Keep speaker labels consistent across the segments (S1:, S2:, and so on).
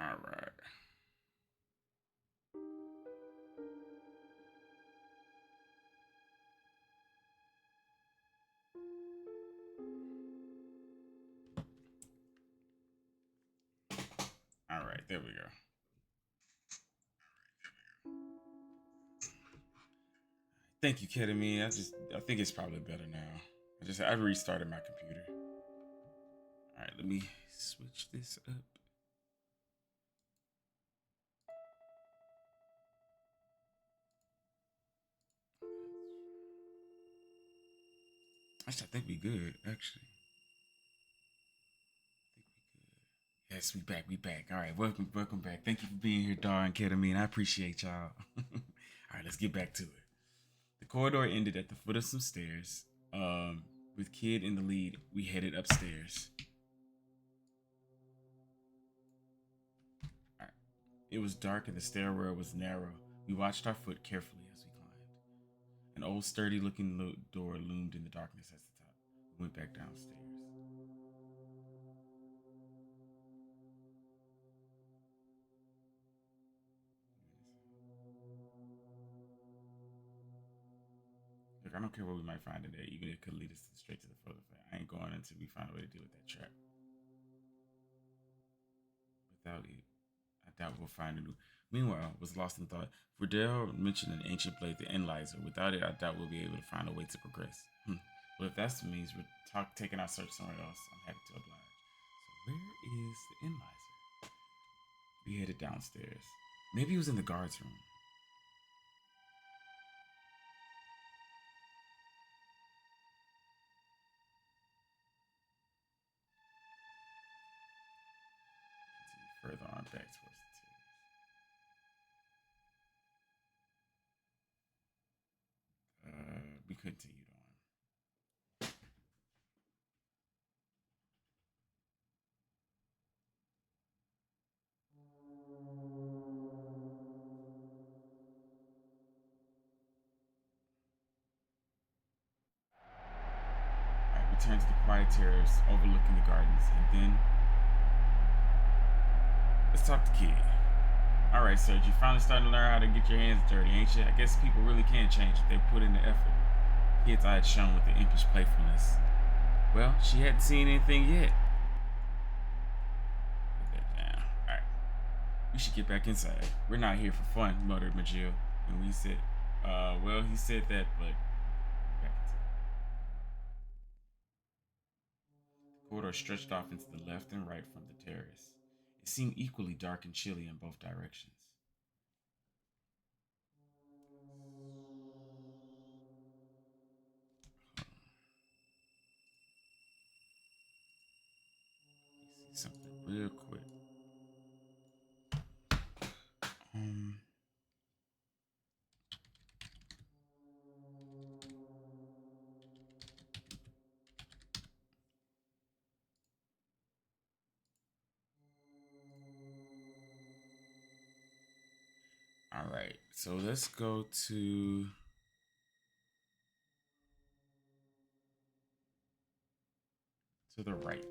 S1: All right. All right. There we go. Thank you, Ketamine. I think it's probably better now. I restarted my computer. All right. Let me switch this up. Actually, I think we good. Actually, I think we good. Yes, we back. We back. All right. Welcome back. Thank you for being here, Dar and Ketamine. I appreciate y'all. All right. Let's get back to it. The corridor ended at the foot of some stairs. Um, with Kid in the lead, we headed upstairs. All right. It was dark and the stairwell was narrow. We watched our foot carefully as we climbed. An old, sturdy looking door loomed in the darkness at the top. We went back downstairs. Look, I don't care what we might find in there, even if it could lead us straight to the further fight. I ain't going until we find a way to deal with that trap. Without it, I doubt we'll find a new. Meanwhile, I was lost in thought. Verdell mentioned an ancient blade, the Analyzer. Without it, I doubt we'll be able to find a way to progress. Well, if that means we're taking our search somewhere else, I'm happy to oblige. So, where is the Analyzer? We headed downstairs. Maybe he was in the guard's room. Continue further on back towards the terrace. We continued on. Alright, we turned to the quiet terrace overlooking the gardens, and then let's talk to Kid. Alright, Serge, you finally starting to learn how to get your hands dirty, ain't you? I guess people really can change if they put in the effort. Kid's eye had shone with the impish playfulness. Well, she hadn't seen anything yet. Put that down. Alright. We should get back inside. We're not here for fun, muttered Majil. And we said, well, he said that, but back inside. The corridor stretched off into the left and right from the terrace. It seemed equally dark and chilly in both directions. Let me see something real quick. Um, all right, so let's go to the right.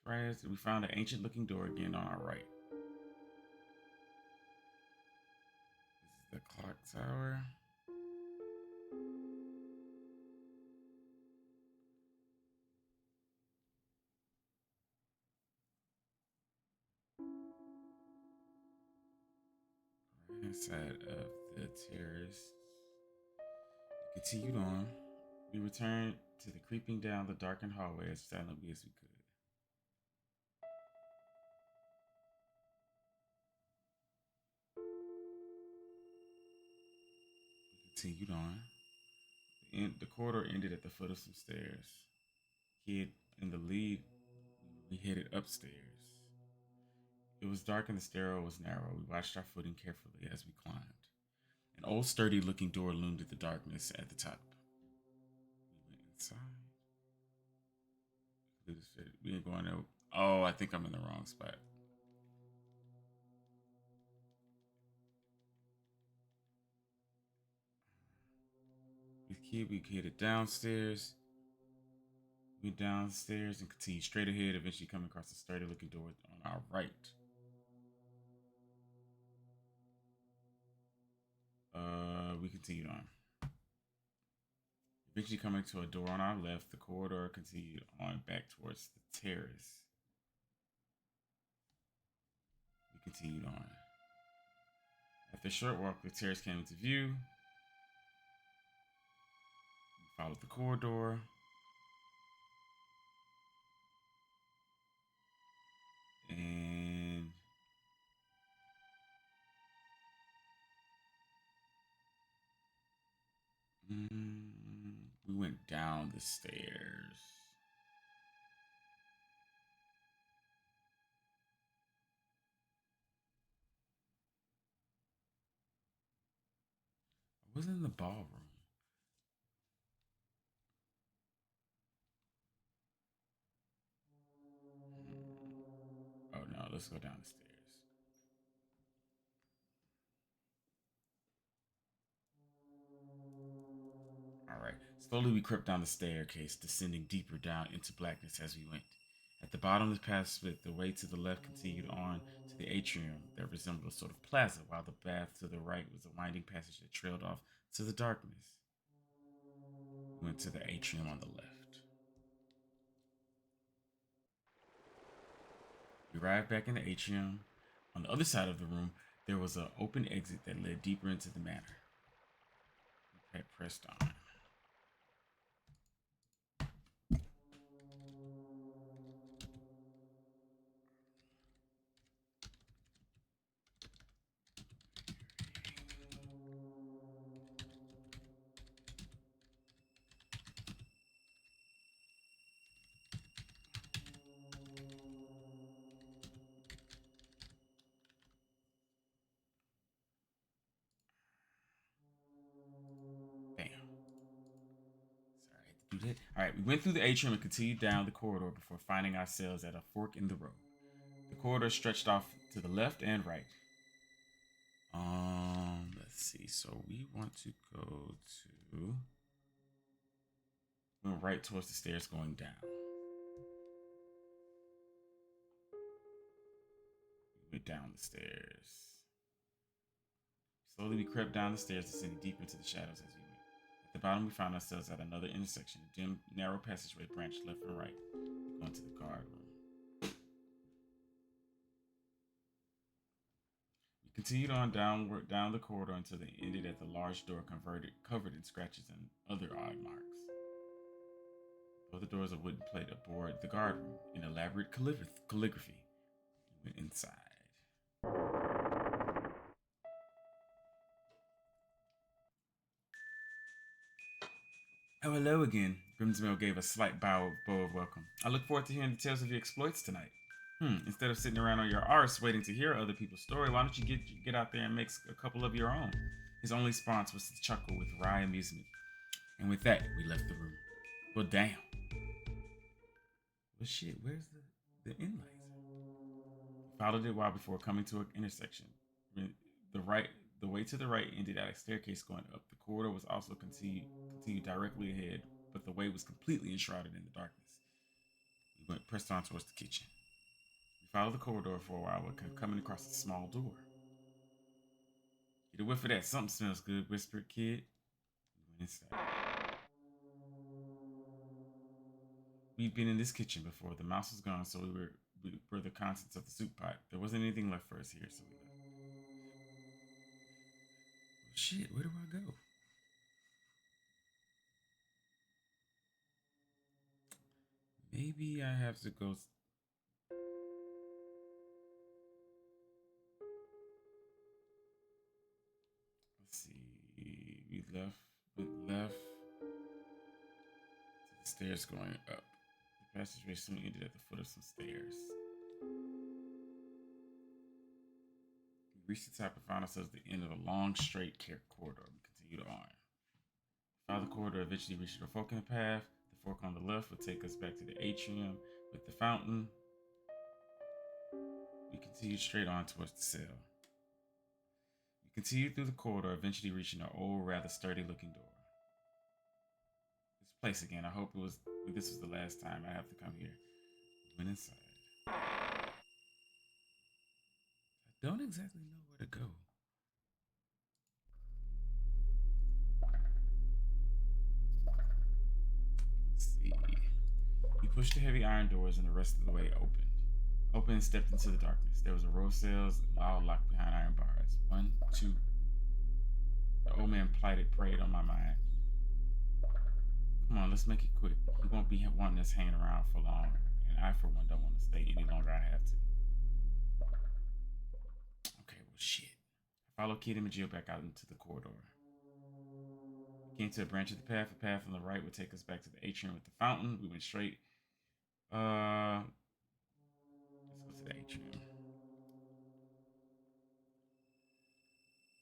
S1: Right as we found an ancient-looking door again on our right. This is the clock tower. Right inside of the terrace. We continued on. We returned to the creeping down the darkened hallway as silently as we could. We continued on. The corridor ended at the foot of some stairs. Kid in the lead, we headed upstairs. It was dark and the stairwell was narrow. We watched our footing carefully as we climbed. An old, sturdy looking door loomed in the darkness at the top. We went inside. We ain't going there. Oh, I think I'm in the wrong spot. With Kid, we headed downstairs. Went downstairs and continued straight ahead, eventually coming across a sturdy looking door on our right. We continued on. Eventually coming to a door on our left, the corridor continued on back towards the terrace. We continued on. After a short walk, the terrace came into view. We followed the corridor. And we went down the stairs. I wasn't in the ballroom. Oh no, let's go down the stairs. All right. Slowly, we crept down the staircase, descending deeper down into blackness as we went. At the bottom, the path split. The way to the left continued on to the atrium that resembled a sort of plaza, while the path to the right was a winding passage that trailed off to the darkness. We went to the atrium on the left. We arrived back in the atrium. On the other side of the room, there was an open exit that led deeper into the manor. We had pressed on. Bam. Sorry, I had to do that. All right, we went through the atrium and continued down the corridor before finding ourselves at a fork in the road. The corridor stretched off to the left and right. Let's see. So we want to go to. We went right towards the stairs going down. We went down the stairs. Slowly, we crept down the stairs, descending deep into the shadows as we went. At the bottom, we found ourselves at another intersection. A dim, narrow passageway branched left and right, going to the guard room. We continued on downward down the corridor until they ended at the large door covered in scratches and other odd marks. Both the doors of wooden plate aboard the guard room in elaborate calligraphy. We went inside. Oh, hello again. Grimsmill gave a slight bow of welcome. I look forward to hearing the tales of your exploits tonight. Instead of sitting around on your arse waiting to hear other people's story, why don't you get out there and make a couple of your own? His only response was to chuckle with wry amusement. And with that, we left the room. Well, damn. Well, shit, where's the end laser? We followed it a while before coming to an intersection. The way to the right ended at a staircase going up. The corridor was also continued directly ahead, but the way was completely enshrouded in the darkness. We pressed on towards the kitchen. We followed the corridor for a while, coming across a small door. Get a whiff of that. Something smells good, whispered Kid. We went inside. We'd been in this kitchen before. The mouse was gone, so we were the contents of the soup pot. There wasn't anything left for us here, so we left. Oh, shit, where do I go? Maybe I have to go. Let's see. Went left. To the stairs going up. The passageway soon ended at the foot of some stairs. We reached the top and found ourselves at the end of a long, straight corridor. We continued on. Followed the corridor, eventually reached a fork in the path. The fork on the left would take us back to the atrium with the fountain. We continued straight on towards the cell. We continued through the corridor, eventually reaching an old, rather sturdy looking door. This place again. I hope this was the last time I have to come here. Went inside. I don't exactly know where to go. Let's see. He pushed the heavy iron doors and the rest of the way opened. Opened and stepped into the darkness. There was a row of cells, all locked behind iron bars. 1, 2. The old man preyed on my mind. Come on, let's make it quick. He won't be wanting us hanging around for long, and I, for one, don't want to stay any longer. I have to. Okay, well, shit. I followed Kid and Jill back out into the corridor. We came to a branch of the path. The path on the right would take us back to the atrium with the fountain. We went straight. Let's go to the atrium.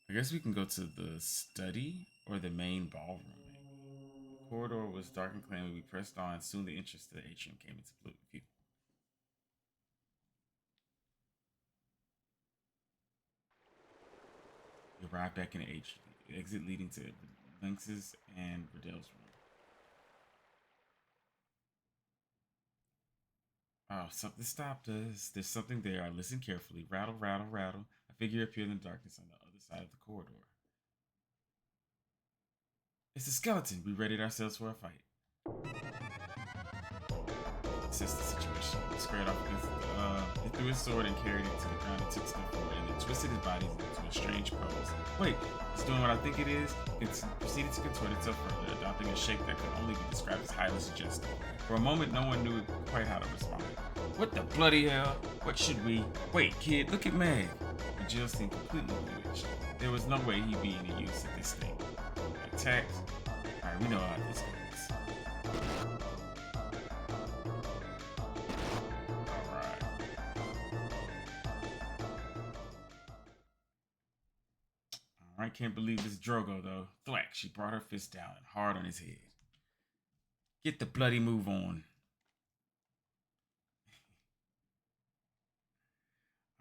S1: I guess we can go to the study or the main ballroom. The corridor was dark and clammy. We pressed on. Soon the entrance to the atrium came into view. We arrived back in the atrium. The exit leading to Lynx's and Riddell's room. Oh, something stopped us. There's something there. I listened carefully. Rattle, rattle, rattle. A figure appeared in the darkness on the other side of the corridor. It's a skeleton. We readied ourselves for a fight. Assess the situation. He squared off against he threw his sword and carried it to the ground and took a step forward and then twisted his body into a strange pose. Wait, it's doing what I think it is? It proceeded to contort itself further, adopting a shape that could only be described as highly suggestive. For a moment, no one knew quite how to respond. What the bloody hell? What should we? Wait, kid, look at Meg. And Jill seemed completely bewitched. There was no way he'd be any use at this state. Attacked. Alright, we know how this goes. I can't believe this Drogo, though. Thwack, she brought her fist down and hard on his head. Get the bloody move on.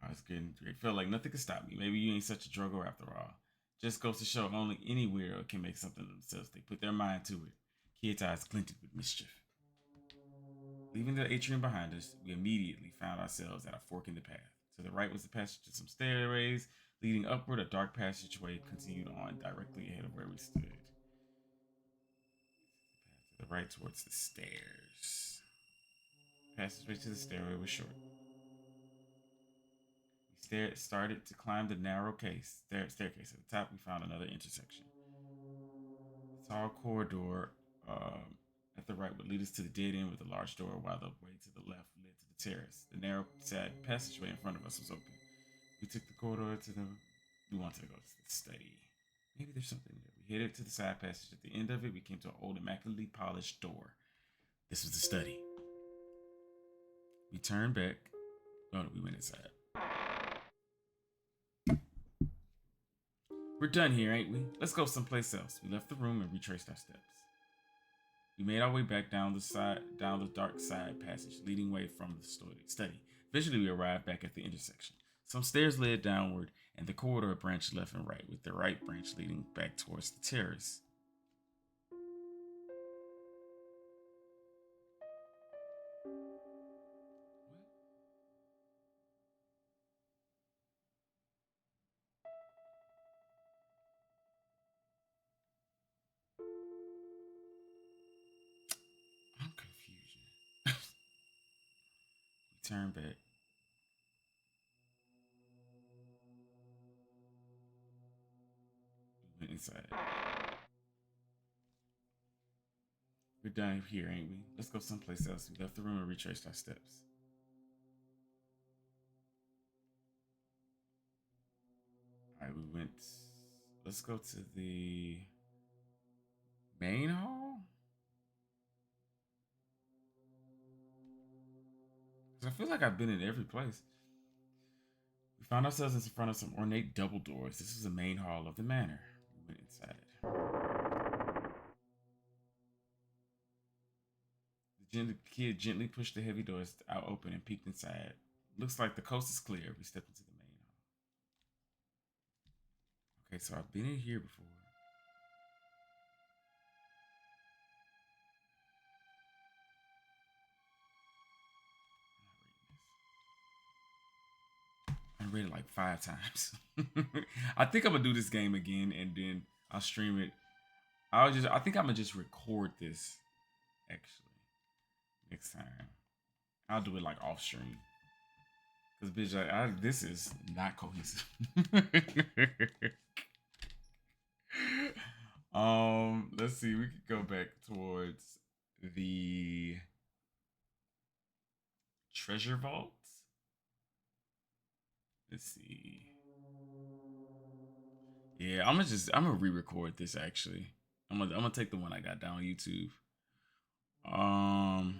S1: I was getting great. Felt like nothing could stop me. Maybe you ain't such a Drogo after all. Just goes to show only any weirdo can make something of themselves. They put their mind to it. Kid's eyes glinted with mischief. Leaving the atrium behind us, we immediately found ourselves at a fork in the path. To the right was the passage to some stairways. Leading upward, a dark passageway continued on directly ahead of where we stood. To the right towards the stairs. The passageway to the stairway was short. We started to climb the narrow staircase. At the top, we found another intersection. The tall corridor at the right would lead us to the dead end with a large door, while the way to the left led to the terrace. The narrow, sad passageway in front of us was open. We took the corridor to the... We wanted to go to the study. Maybe there's something there. We headed to the side passage. At the end of it, we came to an old, immaculately polished door. This was the study. We turned back. Oh, no, we went inside. We're done here, ain't we? Let's go someplace else. We left the room and retraced our steps. We made our way back down the dark side passage, leading away from the study. Eventually, we arrived back at the intersection. Some stairs led downward, and the corridor branched left and right, with the right branch leading back towards the terrace. I'm confused. We turned back. We went inside. We're done here, ain't we? Let's go someplace else. We left the room and retraced our steps. Alright, we went. Let's go to the main hall? Because I feel like I've been in every place. We found ourselves in front of some ornate double doors. This was the main hall of the manor. We went inside. The kid gently pushed the heavy doors out open and peeked inside. Looks like the coast is clear. We stepped into the main hall. Okay, so I've been in here before. read it like 5 times. I think I'm gonna do this game again and then I'll stream it. I think I'm gonna just record this actually next time. I'll do it like off stream. Cause bitch, this is not cohesive. Let's see. We could go back towards the treasure vaults. Let's see. Yeah, I'm gonna re-record this actually. I'm gonna take the one I got down on YouTube. Um,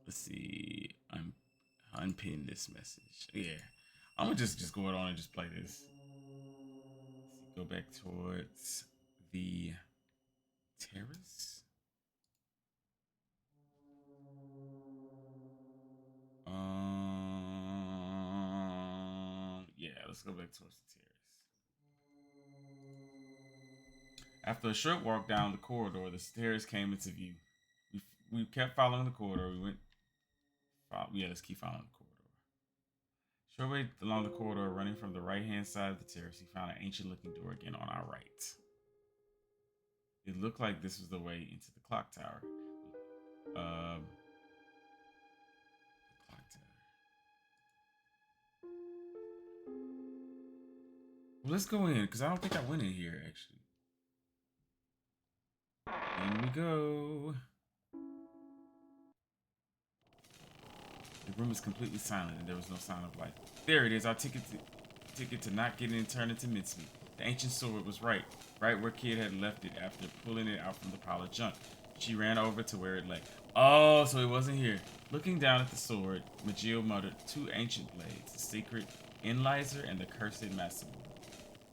S1: let's see. I'm unpin this message. Yeah, I'm gonna just go on and just play this. Let's see, go back towards the terrace. Yeah, let's go back towards the terrace. After a short walk down the corridor, the stairs came into view. We kept following the corridor. We went. Yeah, let's keep following the corridor. Short way along the corridor, running from the right-hand side of the terrace, he found an ancient-looking door again on our right. It looked like this was the way into the clock tower. The clock tower. Well, let's go in, because I don't think I went in here, actually. In we go. The room was completely silent, and there was no sign of life. There it is, our ticket to not getting it turned into mincemeat. The ancient sword was right where Kid had left it after pulling it out from the pile of junk. She ran over to where it lay. Oh, so it wasn't here. Looking down at the sword, Magil muttered, 2 ancient blades, the secret Enlizer and the cursed Master Moon.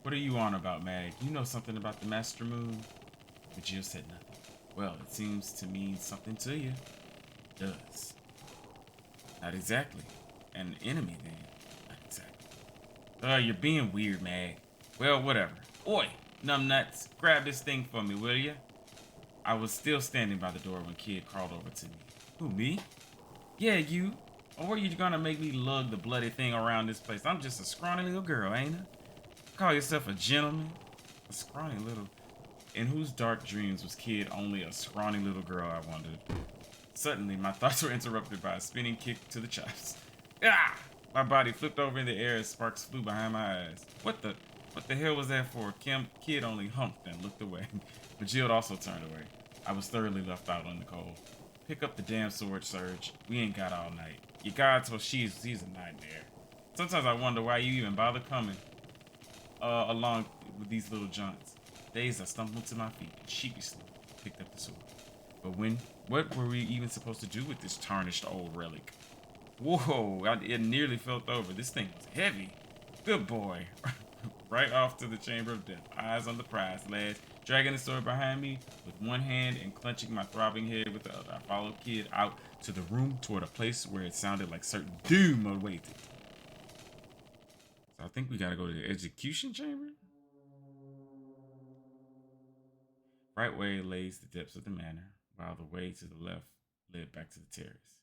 S1: What are you on about, Mag? You know something about the Master Moon? Magil said nothing. Well, it seems to mean something to you. It does. Not exactly. An enemy, then. Not exactly. You're being weird, Mag. Well, whatever. Oi, numbnuts, grab this thing for me, will ya? I was still standing by the door when Kid crawled over to me. Who, me? Yeah, you. Or were you gonna make me lug the bloody thing around this place? I'm just a scrawny little girl, ain't I? Call yourself a gentleman? A scrawny little... In whose dark dreams was Kid only a scrawny little girl, I wondered. Suddenly, my thoughts were interrupted by a spinning kick to the chops. Ah! My body flipped over in the air as sparks flew behind my eyes. What the hell was that for? Kid only humped and looked away. Magil also turned away. I was thoroughly left out in the cold. Pick up the damn sword, Surge. We ain't got all night. Your gods, well, she's a nightmare. Sometimes I wonder why you even bother coming along with these little giants. Days I stumbled to my feet and sheepishly picked up the sword. But what were we even supposed to do with this tarnished old relic? Whoa, it nearly fell over. This thing was heavy. Good boy. Right off to the chamber of death, eyes on the prize, lads, dragging the sword behind me with one hand and clenching my throbbing head with the other. I followed Kid out to the room toward a place where it sounded like certain doom awaited. So I think we gotta go to the execution chamber. Right way lays the depths of the manor, while the way to the left led back to the terrace.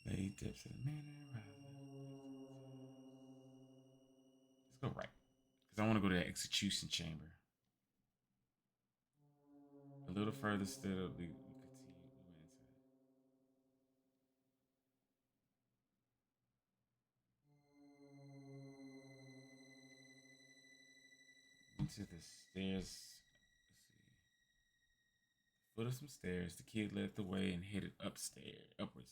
S1: Lay depths of the manor. Let's go right, because I want to go to the execution chamber. A little further still, we could see we went into the stairs. Foot of some stairs, the Kid led the way and headed upwards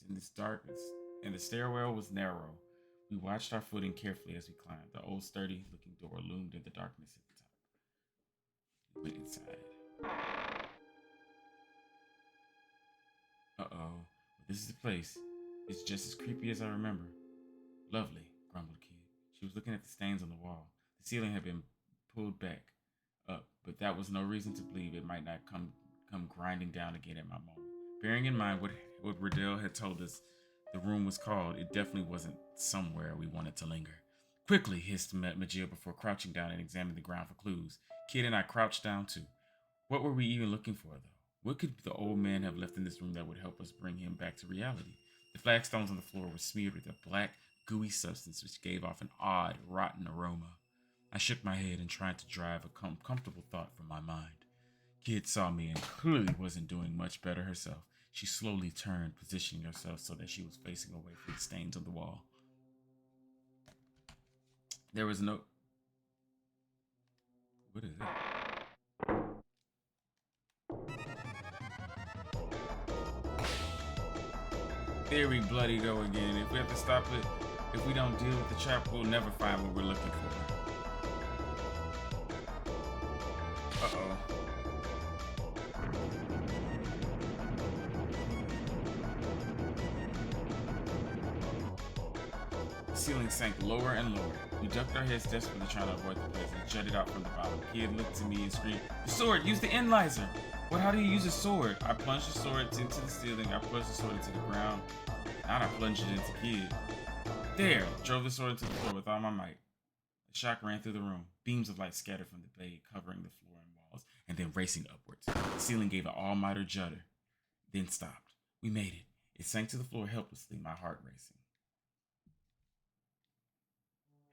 S1: in this darkness, and the stairwell was narrow. We watched our footing carefully as we climbed. The old sturdy-looking door loomed in the darkness at the top. We went inside. Uh-oh. This is the place. It's just as creepy as I remember. Lovely, grumbled Kid. She was looking at the stains on the wall. The ceiling had been pulled back up, but that was no reason to believe it might not come grinding down again at my moment. Bearing in mind what Riddell had told us the room was called, it definitely wasn't somewhere we wanted to linger. Quickly, hissed Magil before crouching down and examining the ground for clues. Kid and I crouched down too. What were we even looking for, though? What could the old man have left in this room that would help us bring him back to reality? The flagstones on the floor were smeared with a black, gooey substance which gave off an odd, rotten aroma. I shook my head and tried to drive a comfortable thought from my mind. Kid saw me and clearly wasn't doing much better herself. She slowly turned, positioning herself so that she was facing away from the stains on the wall. There was no. What is it? There we bloody go again. If we have to stop it, if we don't deal with the trap, we'll never find what we're looking for. Uh-oh. The ceiling sank lower and lower. We ducked our heads desperately trying to avoid the place and jutted out from the bottom. Kid looked at me and screamed, "The sword! Use the analyzer!" "What? How do you use a sword?" I plunged the sword into the ceiling. I plunged the sword into the ground. Now I plunged it into Kid. There! Drove the sword into the floor with all my might. A shock ran through the room. Beams of light scattered from the blade, covering the floor and walls, and then racing upwards. The ceiling gave an all-nighter judder, then stopped. We made it. It sank to the floor helplessly, my heart racing.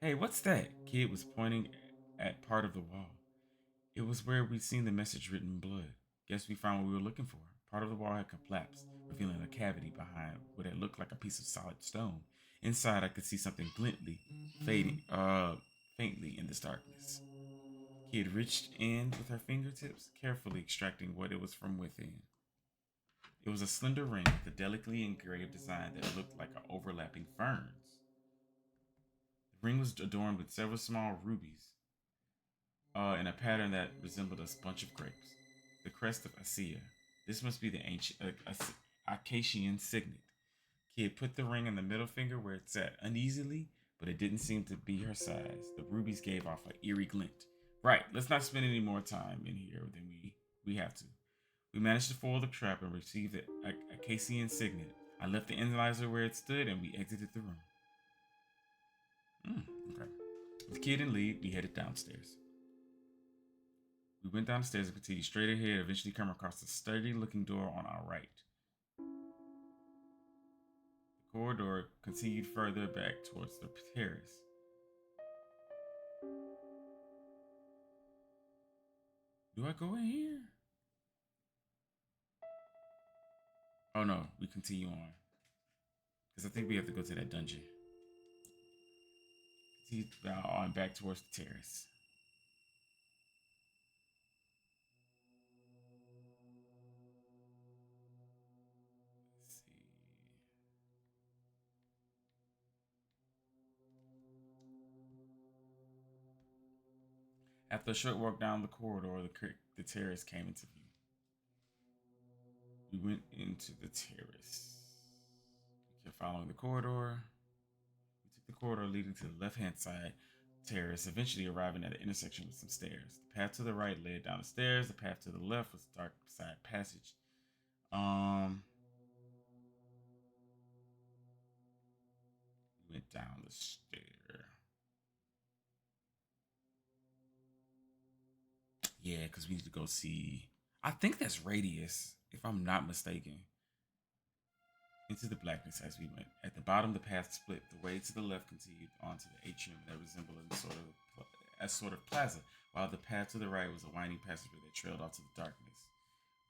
S1: "Hey, what's that?" Kid was pointing at part of the wall. It was where we'd seen the message written in blood. Guess we found what we were looking for. Part of the wall had collapsed, revealing a cavity behind what had looked like a piece of solid stone. Inside, I could see something faintly in this darkness. Kid reached in with her fingertips, carefully extracting what it was from within. It was a slender ring with a delicately engraved design that looked like overlapping ferns. The ring was adorned with several small rubies in a pattern that resembled a bunch of grapes. The crest of Asia. This must be the ancient Acacian signet. Kid put the ring in the middle finger where it sat uneasily, but it didn't seem to be her size. The rubies gave off an eerie glint. Right, let's not spend any more time in here than we have to. We managed to foil the trap and receive the Acacian signet. I left the analyzer where it stood and we exited the room. Okay. With Kid and lead, we headed downstairs. We went down the stairs and continued straight ahead, eventually coming across a sturdy-looking door on our right. The corridor continued further back towards the terrace. Do I go in here? Oh no, we continue on. Because I think we have to go to that dungeon. Continue on back towards the terrace. After a short walk down the corridor, the terrace came into view. We went into the terrace. We kept following the corridor. We took the corridor leading to the left-hand side terrace, eventually arriving at an intersection with some stairs. The path to the right led down the stairs. The path to the left was a dark side passage. We went down the stair. Yeah, because we need to go see. I think that's Radius, if I'm not mistaken. Into the blackness as we went. At the bottom, the path split. The way to the left continued onto the atrium that resembled a sort of plaza, while the path to the right was a winding passageway that trailed off to the darkness.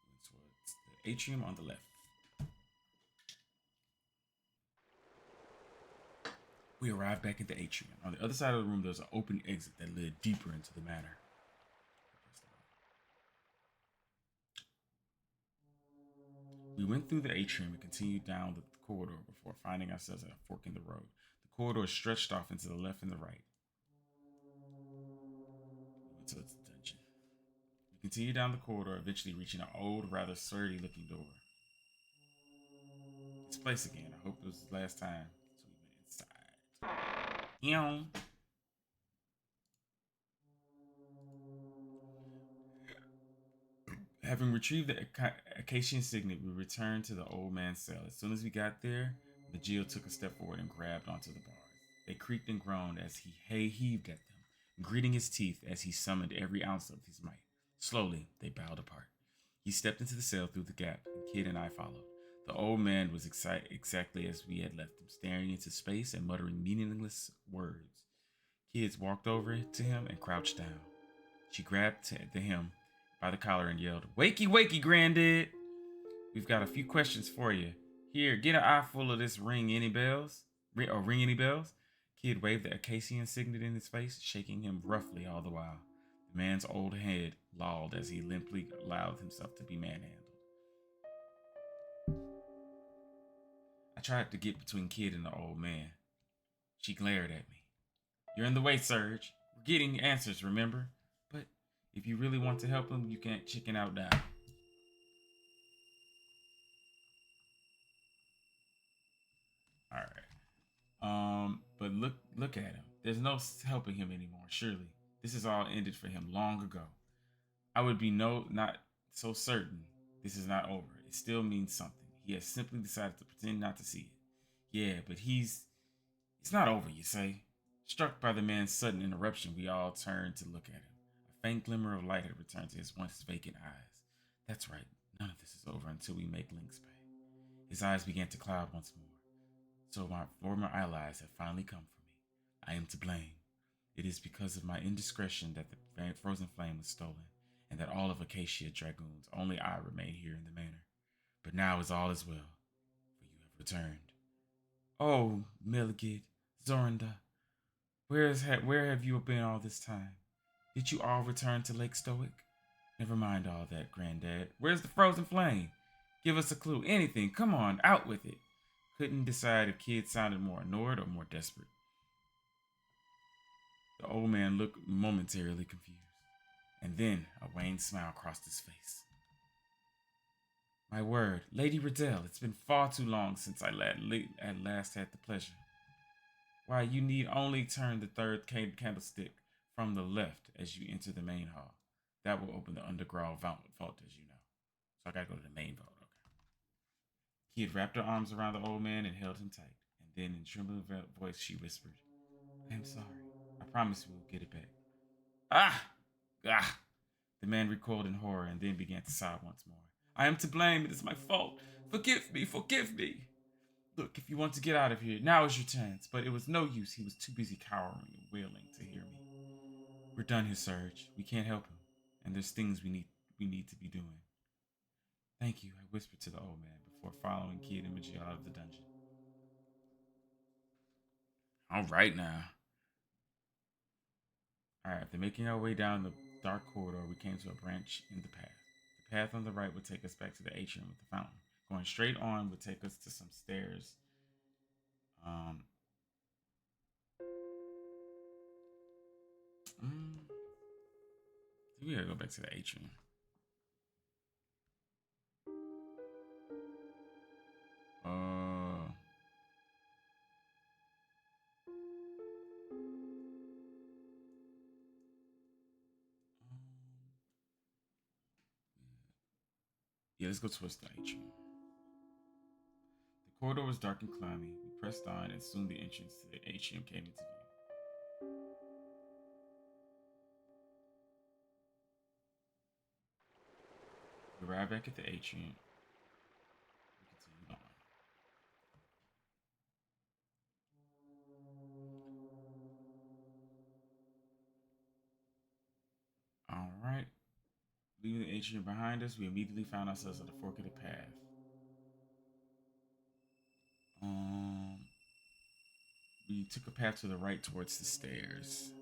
S1: We went towards the atrium on the left. We arrived back at the atrium. On the other side of the room, there was an open exit that led deeper into the manor. We went through the atrium and continued down the corridor before finding ourselves at a fork in the road. The corridor stretched off into the left and the right. We went towards the dungeon. We continued down the corridor, eventually reaching an old, rather sturdy-looking door. This place again. I hope it was the last time. So we went inside. Having retrieved the Acacian signet, we returned to the old man's cell. As soon as we got there, Bajil took a step forward and grabbed onto the bars. They creaked and groaned as he heaved at them, gritting his teeth as he summoned every ounce of his might. Slowly, they bowed apart. He stepped into the cell through the gap, and Kid and I followed. The old man was exactly as we had left him, staring into space and muttering meaningless words. Kids walked over to him and crouched down. She grabbed him by the collar and yelled, "Wakey, wakey, Granddad! We've got a few questions for you. Here, get an eye full of this ring any bells? Ring any bells?" Kid waved the Acacian signet in his face, shaking him roughly all the while. The man's old head lolled as he limply allowed himself to be manhandled. I tried to get between Kid and the old man. She glared at me. "You're in the way, Serge. We're getting answers, remember? But if you really want to help him, you can't chicken out now." All right. But look at him. There's no helping him anymore. Surely this is all ended for him long ago. I would be not so certain this is not over. It still means something. He has simply decided to pretend not to see it. Yeah, but it's not over, you say? Struck by the man's sudden interruption, we all turned to look at him. A faint glimmer of light had returned to his once vacant eyes. That's right. None of this is over until we make Lynx pay. His eyes began to cloud once more. So my former allies have finally come for me. I am to blame. It is because of my indiscretion that the frozen flame was stolen, and that all of Acacia Dragoons, only I remain here in the manor. But now all is well, for you have returned. Oh, Meligid, Zorinda, where have you been all this time? Did you all return to Lake Stoic? Never mind all that, Granddad. Where's the frozen flame? Give us a clue, anything. Come on, out with it. Couldn't decide if Kid sounded more annoyed or more desperate. The old man looked momentarily confused, and then a wan smile crossed his face. My word, Lady Riddell, it's been far too long since I at last had the pleasure. Why, you need only turn the third candlestick from the left as you enter the main hall. That will open the underground vault, as you know. So I gotta go to the main vault. Okay. Kid wrapped her arms around the old man and held him tight. And then, in trembling voice, she whispered, "I am sorry. I promise we will get it back." Ah! Ah! The man recoiled in horror and then began to sob once more. "I am to blame. It is my fault. Forgive me. Forgive me. Look, if you want to get out of here, now is your chance." But it was no use. He was too busy cowering and wailing to hear me. "We're done here, Serge. We can't help him. And there's things we need to be doing." "Thank you," I whispered to the old man before following Kid and Majid out of the dungeon. All right now. All right, after making our way down the dark corridor, we came to a branch in the path. The path on the right would take us back to the atrium with the fountain. Going straight on would take us to some stairs. Um, mm, we gotta go back to the atrium. Uh, yeah, let's go towards the atrium. The corridor was dark and clammy. We pressed on, and soon the entrance to the atrium came into view. We arrived back at the atrium. We continued on. All right. Leaving the atrium behind us, we immediately found ourselves at the fork of the path. Um, we took a path to the right towards the stairs.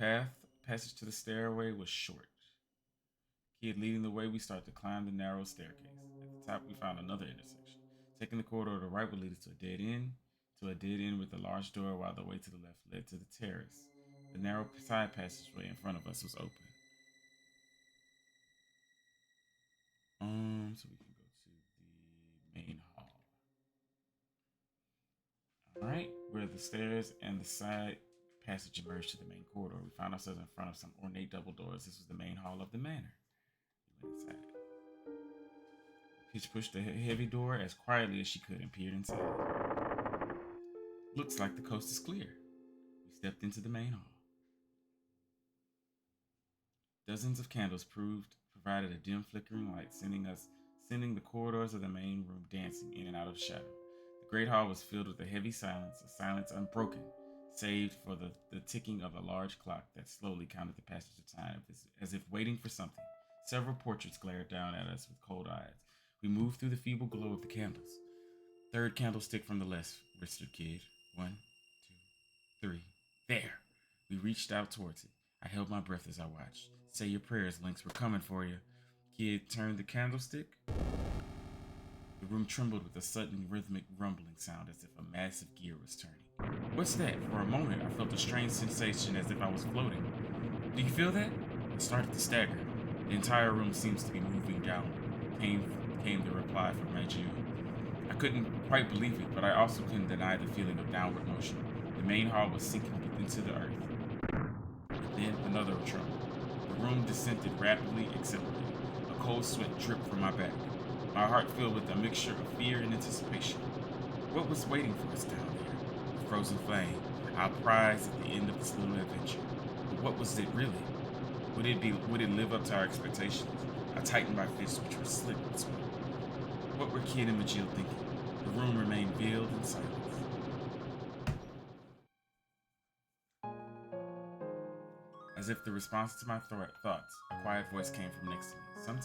S1: The passage to the stairway was short. Kid leading the way, we started to climb the narrow staircase. At the top, we found another intersection. Taking the corridor to the right would lead us to a dead end with a large door, while the way to the left led to the terrace. The narrow side passageway in front of us was open. So we can go to the main hall. All right, where the stairs and the side passage emerged to the main corridor, we found ourselves in front of some ornate double doors. This was the main hall of the manor. We went inside. Peach pushed the heavy door as quietly as she could and peered inside. Looks like the coast is clear. We stepped into the main hall. Dozens of candles provided a dim flickering light, sending the corridors of the main room dancing in and out of shadow. The great hall was filled with a heavy silence, a silence unbroken, save for the ticking of a large clock that slowly counted the passage of time as if waiting for something. Several portraits glared down at us with cold eyes. We moved through the feeble glow of the candles. Third candlestick from the left, whispered Kid. 1, 2, 3. There! We reached out towards it. I held my breath as I watched. Say your prayers, Lynx. We're coming for you. Kid turned the candlestick. The room trembled with a sudden rhythmic rumbling sound as if a massive gear was turning. What's that? For a moment, I felt a strange sensation as if I was floating. Do you feel that? I started to stagger. The entire room seems to be moving downward. Came the reply from Majil. I couldn't quite believe it, but I also couldn't deny the feeling of downward motion. The main hall was sinking into the earth. Then another tremble. The room descended rapidly, accelerating. A cold sweat dripped from my back. My heart filled with a mixture of fear and anticipation. What was waiting for us down there? The frozen flame, our prize at the end of this little adventure. But what was it really? Would it live up to our expectations? I tightened my fists, which were slick with sweat. What were Kid and Majil thinking? The room remained veiled in silence. As if the response to my thoughts, a quiet voice came from next to me.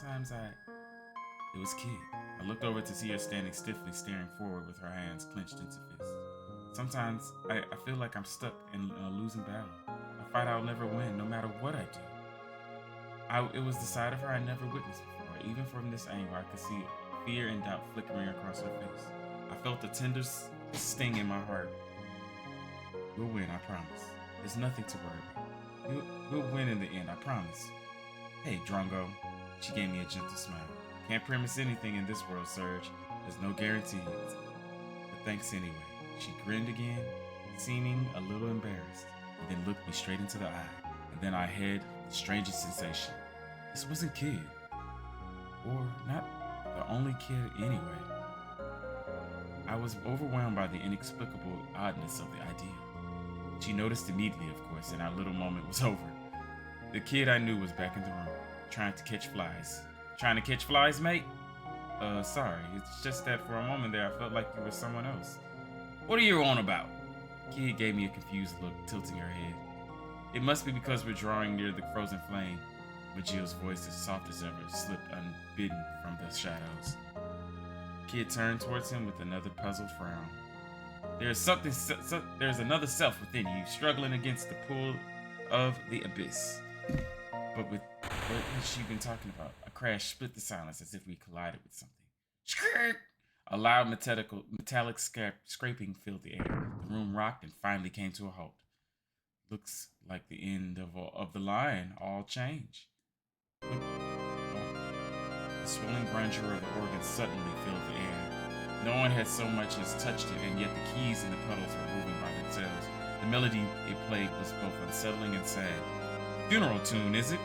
S1: It was Kid. I looked over to see her standing stiffly, staring forward with her hands clenched into fists. Sometimes I feel like I'm stuck in a losing battle, a fight I'll never win, no matter what I do. It was the side of her I never witnessed before. Even from this angle, I could see fear and doubt flickering across her face. I felt the tender sting in my heart. We'll win, I promise. There's nothing to worry about. We'll win in the end, I promise. Hey, Drongo. She gave me a gentle smile. Can't promise anything in this world, Serge. There's no guarantees. But thanks anyway. She grinned again, seeming a little embarrassed, and then looked me straight into the eye. And then I had the strangest sensation. This wasn't Kid. Or not the only kid anyway. I was overwhelmed by the inexplicable oddness of the idea. She noticed immediately, of course, and our little moment was over. The kid I knew was back in the room, trying to catch flies. Trying to catch flies, mate? Sorry. It's just that for a moment there I felt like you were someone else. What are you on about? Kid gave me a confused look, tilting her head. It must be because we're drawing near the frozen flame. Majil's voice, as soft as ever, slipped unbidden from the shadows. Kid turned towards him with another puzzled frown. There's another self within you, struggling against the pull of the abyss. But what has she been talking about? A crash split the silence as if we collided with something. Skrrr! A loud metallic scraping filled the air. The room rocked and finally came to a halt. Looks like the end of the line. All change. The swelling grandeur of the organ suddenly filled the air. No one had so much as touched it, and yet the keys and the pedals were moving by themselves. The melody it played was both unsettling and sad. Funeral tune, is it?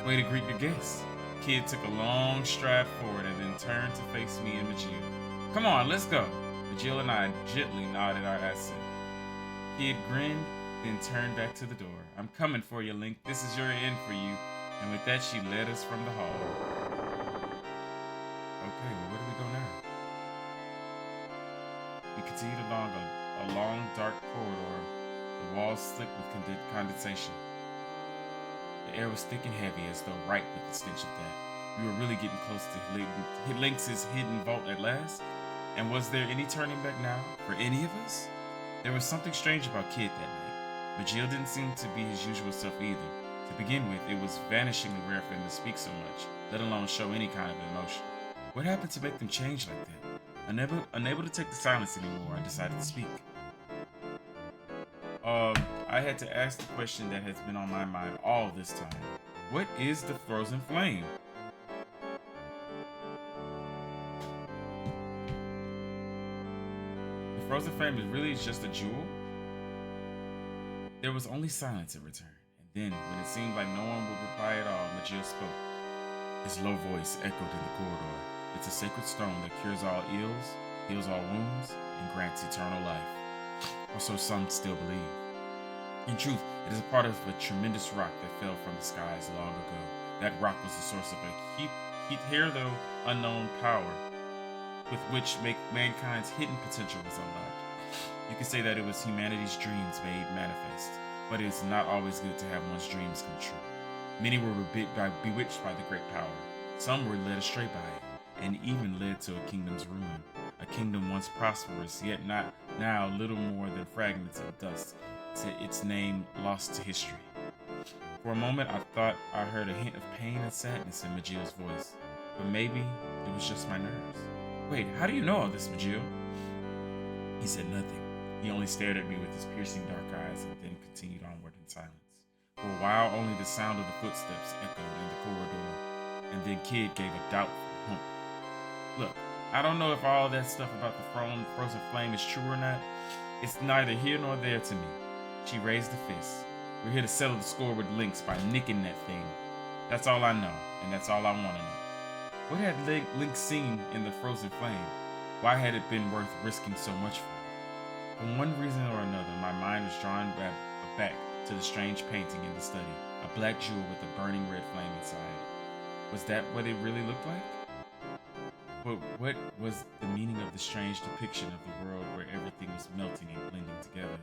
S1: Way to greet your guests. Kid took a long stride forward and then turned to face me and Majil. Come on, let's go. Majil and I gently nodded our assent. Kid grinned, then turned back to the door. I'm coming for you, Link. This is your end for you. And with that, she led us from the hall. Okay, well, where do we go now? We continued along a long, dark corridor, the walls slick with condensation. The air was thick and heavy, as though ripe with the stench of that. We were really getting close to Lynx's hidden vault at last. And was there any turning back now, for any of us? There was something strange about Kid that night. Majil didn't seem to be his usual self either. To begin with, it was vanishingly rare for him to speak so much, let alone show any kind of emotion. What happened to make them change like that? Unable to take the silence anymore, I decided to speak. I had to ask the question that has been on my mind all this time. What is the frozen flame? The frozen flame is really just a jewel? There was only silence in return. Then, when it seemed like no one would reply at all, Majil spoke. His low voice echoed in the corridor. It's a sacred stone that cures all ills, heals all wounds, and grants eternal life. Or so some still believe. In truth, it is a part of a tremendous rock that fell from the skies long ago, That rock was the source of a hitherto unknown power with which mankind's hidden potential was unlocked. You could say that it was humanity's dreams made manifest, but it is not always good to have one's dreams come true. Many were bewitched by the great power. Some were led astray by it, and even led to a kingdom's ruin. A kingdom once prosperous, yet not now little more than fragments of dust, to its name lost to history. For a moment, I thought I heard a hint of pain and sadness in Magil's voice, but maybe it was just my nerves. Wait, how do you know all this, Magil? He said nothing. He only stared at me with his piercing dark eyes and then continued onward in silence. For a while, only the sound of the footsteps echoed in the corridor, and then Kid gave a doubtful hump. Look, I don't know if all that stuff about the frozen flame is true or not. It's neither here nor there to me. She raised a fist. We're here to settle the score with Lynx by nicking that thing. That's all I know, and that's all I want to know. What had Lynx seen in the frozen flame? Why had it been worth risking so much for? For one reason or another, my mind was drawn back to the strange painting in the study, a black jewel with a burning red flame inside. Was that what it really looked like? But what was the meaning of the strange depiction of the world where everything was melting and blending together?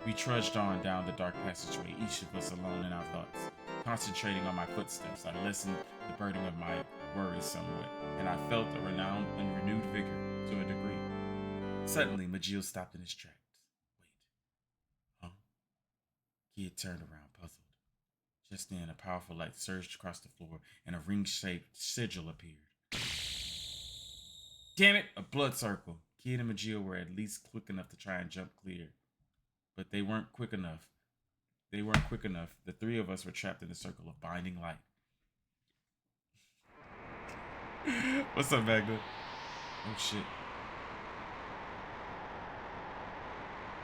S1: We trudged on down the dark passageway, each of us alone in our thoughts. Concentrating on my footsteps, I lessened the burden of my worries somewhat, and I felt a renewed vigor to a degree. Suddenly, Magil stopped in his tracks. Wait. Huh? Kid turned around, puzzled. Just then, a powerful light surged across the floor, and a ring-shaped sigil appeared. Damn it! A blood circle. Kid and Magil were at least quick enough to try and jump clear. But they weren't quick enough. The three of us were trapped in a circle of binding light. What's up, Magda? Oh, shit.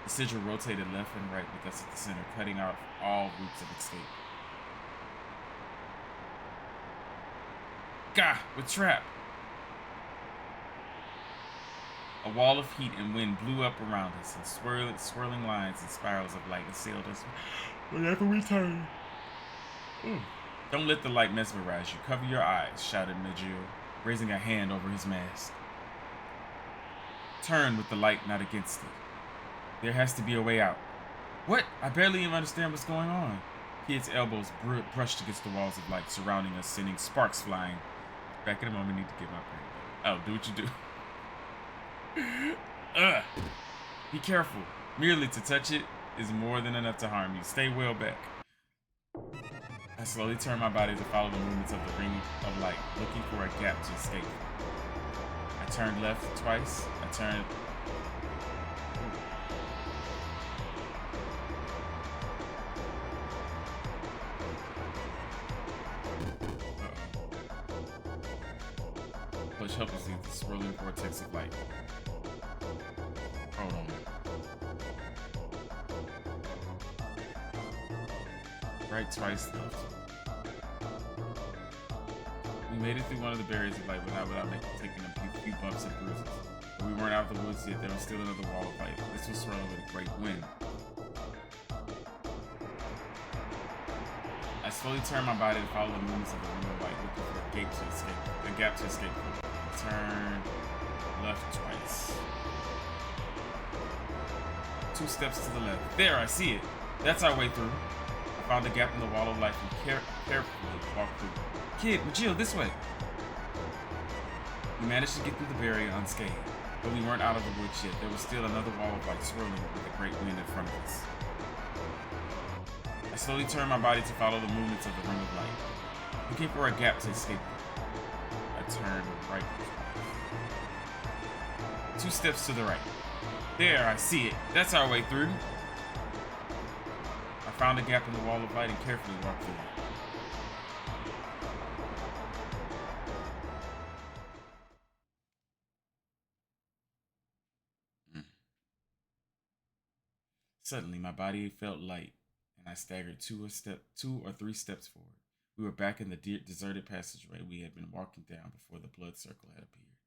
S1: The sigil rotated left and right with us at the center, cutting out all routes of escape. Gah! We're trapped! A wall of heat and wind blew up around us, and swirling lines and spirals of light assailed us whenever we turned. Don't let the light mesmerize you. Cover your eyes, shouted Magil, raising a hand over his mask. Turn with the light, not against it. There has to be a way out. What? I barely even understand what's going on. Kid's elbows brushed against the walls of light surrounding us, sending sparks flying. Back in a moment, I need to get my brain. Oh, do what you do. Be careful. Merely to touch it is more than enough to harm you. Stay well back. I slowly turned my body to follow the movements of the ring of light, looking for a gap to escape. I turned left twice. I turned... Clutch helplessly the swirling vortex of light. Hold on. Right twice, left. We made it through one of the barriers of light without taking a few bumps and bruises. But we weren't out of the woods yet. There was still another wall of light. This was swirling with a great wind. I slowly turned my body to follow the movements of the ring of light, looking for a gap to escape. Turn left twice. 2 steps to the left. There, I see it. That's our way through. I found a gap in the wall of light and carefully walked through. Kid, Magil, this way. We managed to get through the barrier unscathed, but we weren't out of the woods yet. There was still another wall of light swirling with a great wind in front of us. I slowly turned my body to follow the movements of the ring of light, looking for a gap to escape. I turned right. 2 steps to the right. There, I see it. That's our way through. I found a gap in the wall of light and carefully walked through it. Suddenly, my body felt light, and I staggered 2 or 3 steps forward. We were back in the deserted passageway we had been walking down before the blood circle had appeared.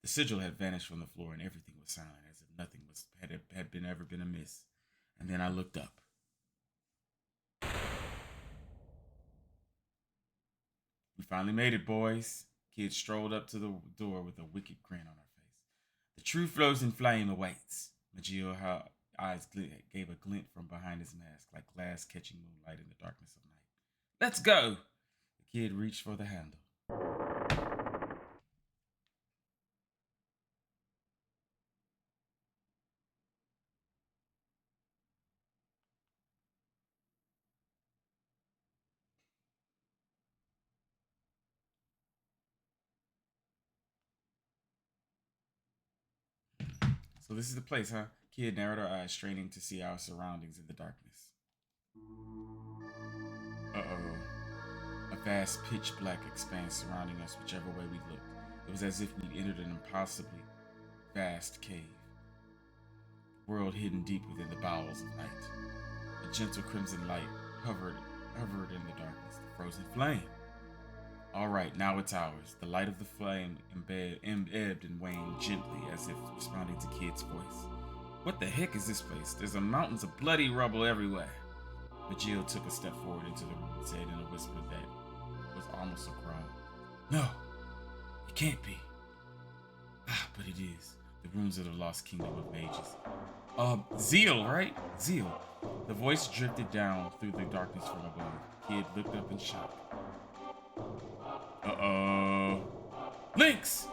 S1: The sigil had vanished from the floor, and everything was silent, as if nothing had ever been amiss. And then I looked up. We finally made it, boys. Kid strolled up to the door with a wicked grin on her face. The true frozen flame awaits. Magio eyes gave a glint from behind his mask, like glass catching moonlight in the darkness of night. Let's go! The kid reached for the handle. So this is the place, huh? Kid narrowed her eyes, straining to see our surroundings in the darkness. Uh-oh. A vast pitch black expanse surrounding us whichever way we looked. It was as if we'd entered an impossibly vast cave. World hidden deep within the bowels of night. A gentle crimson light hovered in the darkness, the frozen flame. All right, now it's ours. The light of the flame ebbed and waned gently as if responding to Kid's voice. What the heck is this place? There's mountains of bloody rubble everywhere. Magio took a step forward into the room and said in a whisper that was almost a groan. No, it can't be. But it is. The ruins of the lost kingdom of mages. Zeal, right? Zeal. The voice drifted down through the darkness from above. Kid looked up in shock. Uh-oh. Lynx!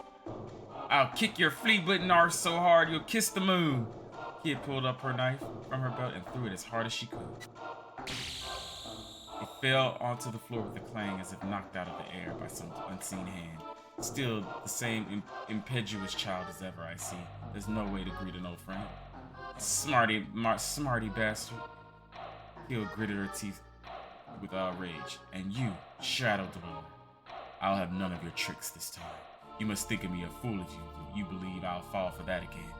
S1: I'll kick your flea-bitten arse so hard you'll kiss the moon. Kid pulled up her knife from her belt and threw it as hard as she could. It fell onto the floor with a clang as if knocked out of the air by some unseen hand. Still the same impetuous child as ever, I see. There's no way to greet an old friend. Smarty bastard. Kid gritted her teeth with rage. And you, Shadow Dweller. I'll have none of your tricks this time. You must think of me a fool if you believe I'll fall for that again.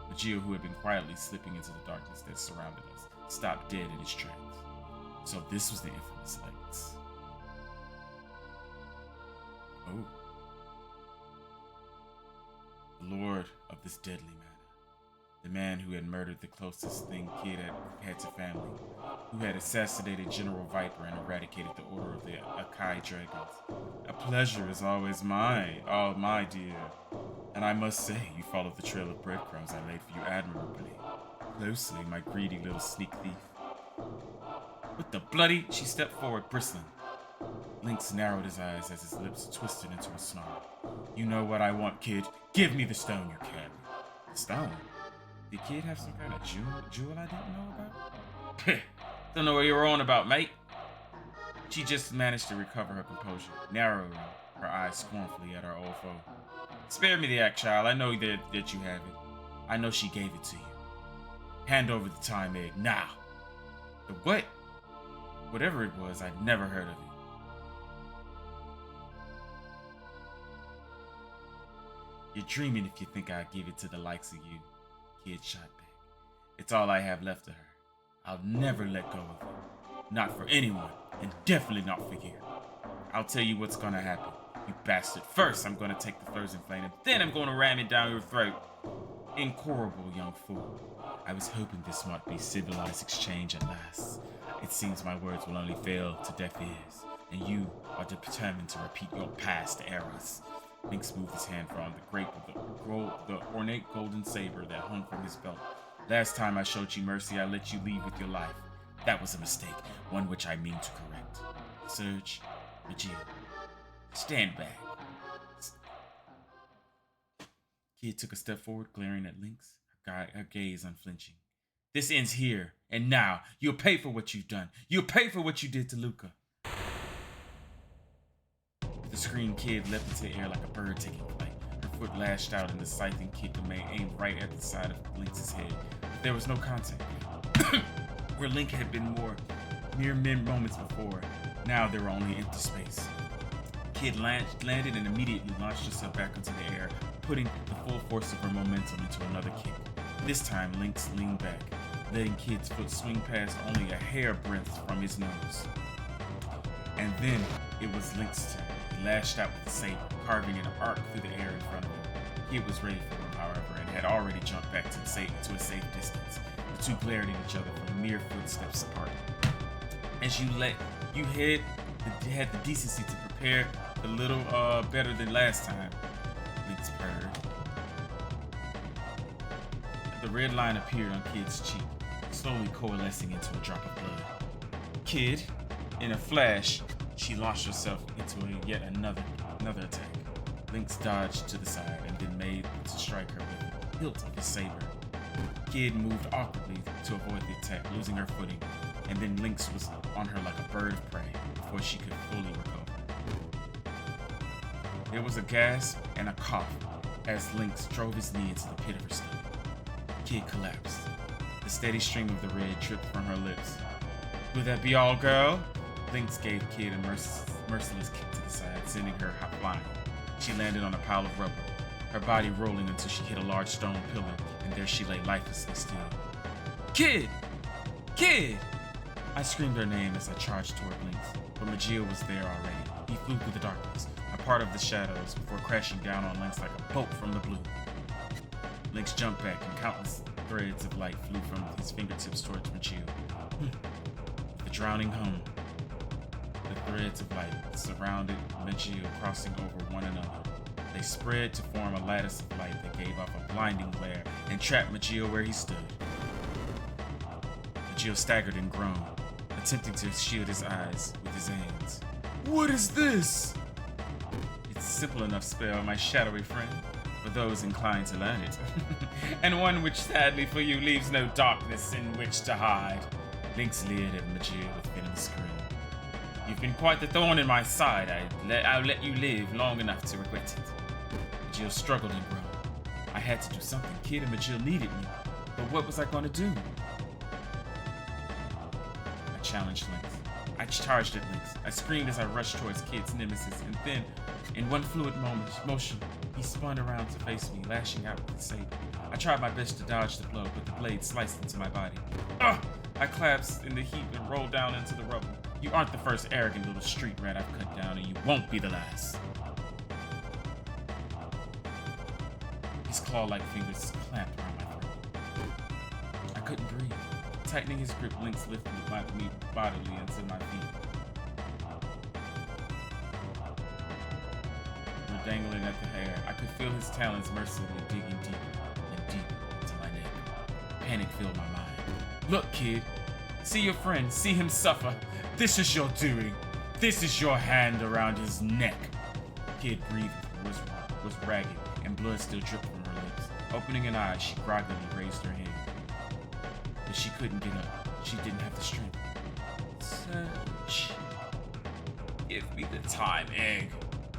S1: Magio, who had been quietly slipping into the darkness that surrounded us, stopped dead in his tracks. So this was the infamous Lynx. Oh. The lord of this deadly manor. The man who had murdered the closest thing Kid had to family, who had assassinated General Viper and eradicated the Order of the Akai Dragons. A pleasure is always mine, oh my dear. And I must say, you followed the trail of breadcrumbs I laid for you admirably. Closely, my greedy little sneak thief. What the bloody? She stepped forward, bristling. Lynx narrowed his eyes as his lips twisted into a snarl. You know what I want, kid. Give me the stone you carry. The stone? Did Kid have some kind of jewel I didn't know about? Don't know what you're on about, mate. She just managed to recover her composure, narrowing her eyes scornfully at her old foe. Spare me the act, child. I know that you have it. I know she gave it to you. Hand over the time egg, now. The what? Whatever it was, I'd never heard of it. You're dreaming if you think I'd give it to the likes of you. Kid shot back. It's all I have left of her. I'll never let go of it. Not for anyone, and definitely not for you. I'll tell you what's gonna happen, you bastard. First, I'm gonna take the frozen flame, and then I'm gonna ram it down your throat. Incorrigible young fool. I was hoping this might be civilized exchange at last. It seems my words will only fail to deaf ears, and you are determined to repeat your past errors. Lynx moved his hand from the grape of the ornate golden saber that hung from his belt. Last time I showed you mercy, I let you leave with your life. That was a mistake, one which I mean to correct. Serge, Magio, stand back. Kid took a step forward, glaring at Lynx, her gaze unflinching. This ends here, and now you'll pay for what you've done. You'll pay for what you did to Luca. The screamed Kid leapt into the air like a bird taking flight. Her foot lashed out and the scything kick aimed right at the side of Lynx's head. But there was no contact. Where Link had been mere moments before, now there were only empty space. Kid landed and immediately launched herself back into the air, putting the full force of her momentum into another kick. This time, Lynx leaned back, letting Kid's foot swing past only a hair breadth from his nose. And then it was Lynx's turn. He lashed out with the saber, carving an arc through the air in front of him. Kid was ready for him, however, and had already jumped back to a safe distance. The two glared at each other from mere footsteps apart. As you had the decency to prepare A little better than last time, Lynx purred. The red line appeared on Kid's cheek, slowly coalescing into a drop of blood. Kid, in a flash, she launched herself into yet another attack. Lynx dodged to the side and then made to strike her with the hilt of his saber. Kid moved awkwardly to avoid the attack, losing her footing, and then Lynx was on her like a bird of prey before she could fully recover. There was a gasp and a cough as Lynx drove his knee into the pit of her stomach. Kid collapsed. The steady stream of the red dripped from her lips. "Will that be all, girl?" Lynx gave Kid a merciless kick to the side, sending her flying. She landed on a pile of rubble, her body rolling until she hit a large stone pillar, and there she lay lifelessly still. "Kid! Kid!" I screamed her name as I charged toward Lynx, but Magil was there already. He flew through the darkness, a part of the shadows, before crashing down on Lynx like a bolt from the blue. Lynx jumped back, and countless threads of light flew from his fingertips towards Magil. The drowning hum. The threads of light surrounded Magil, crossing over one another. They spread to form a lattice of light that gave off a blinding glare and trapped Magil where he stood. Magil staggered and groaned, attempting to shield his eyes with his hands. "What is this?" "It's a simple enough spell, my shadowy friend, for those inclined to learn it. And one which, sadly for you, leaves no darkness in which to hide." Lynx leered at Magil with venomous grin. "You've been quite the thorn in my side. I'll let you live long enough to regret it." Magil struggled and groaned. I had to do something. Kid and Magil needed me, but what was I going to do? I challenged Lynx. I charged at Lynx. I screamed as I rushed towards Kid's nemesis, and then, in one fluid motion, he spun around to face me, lashing out with his saber. I tried my best to dodge the blow, but the blade sliced into my body. Ugh! I collapsed in the heap and rolled down into the rubble. You aren't the first arrogant little street rat I've cut down, and you won't be the last. His claw-like fingers clamped around my throat. I couldn't breathe. Tightening his grip, Lynx lifted me bodily into my feet. We're dangling at the hair. I could feel his talons mercilessly digging deeper and deeper into my neck. Panic filled my mind. "Look, kid. See your friend. See him suffer. This is your doing. This is your hand around his neck." Kid breathing was ragged, and blood still dripped from her lips. Opening an eye, she groggily raised her hand. But she couldn't get up. She didn't have the strength. "Serge, give me the time egg.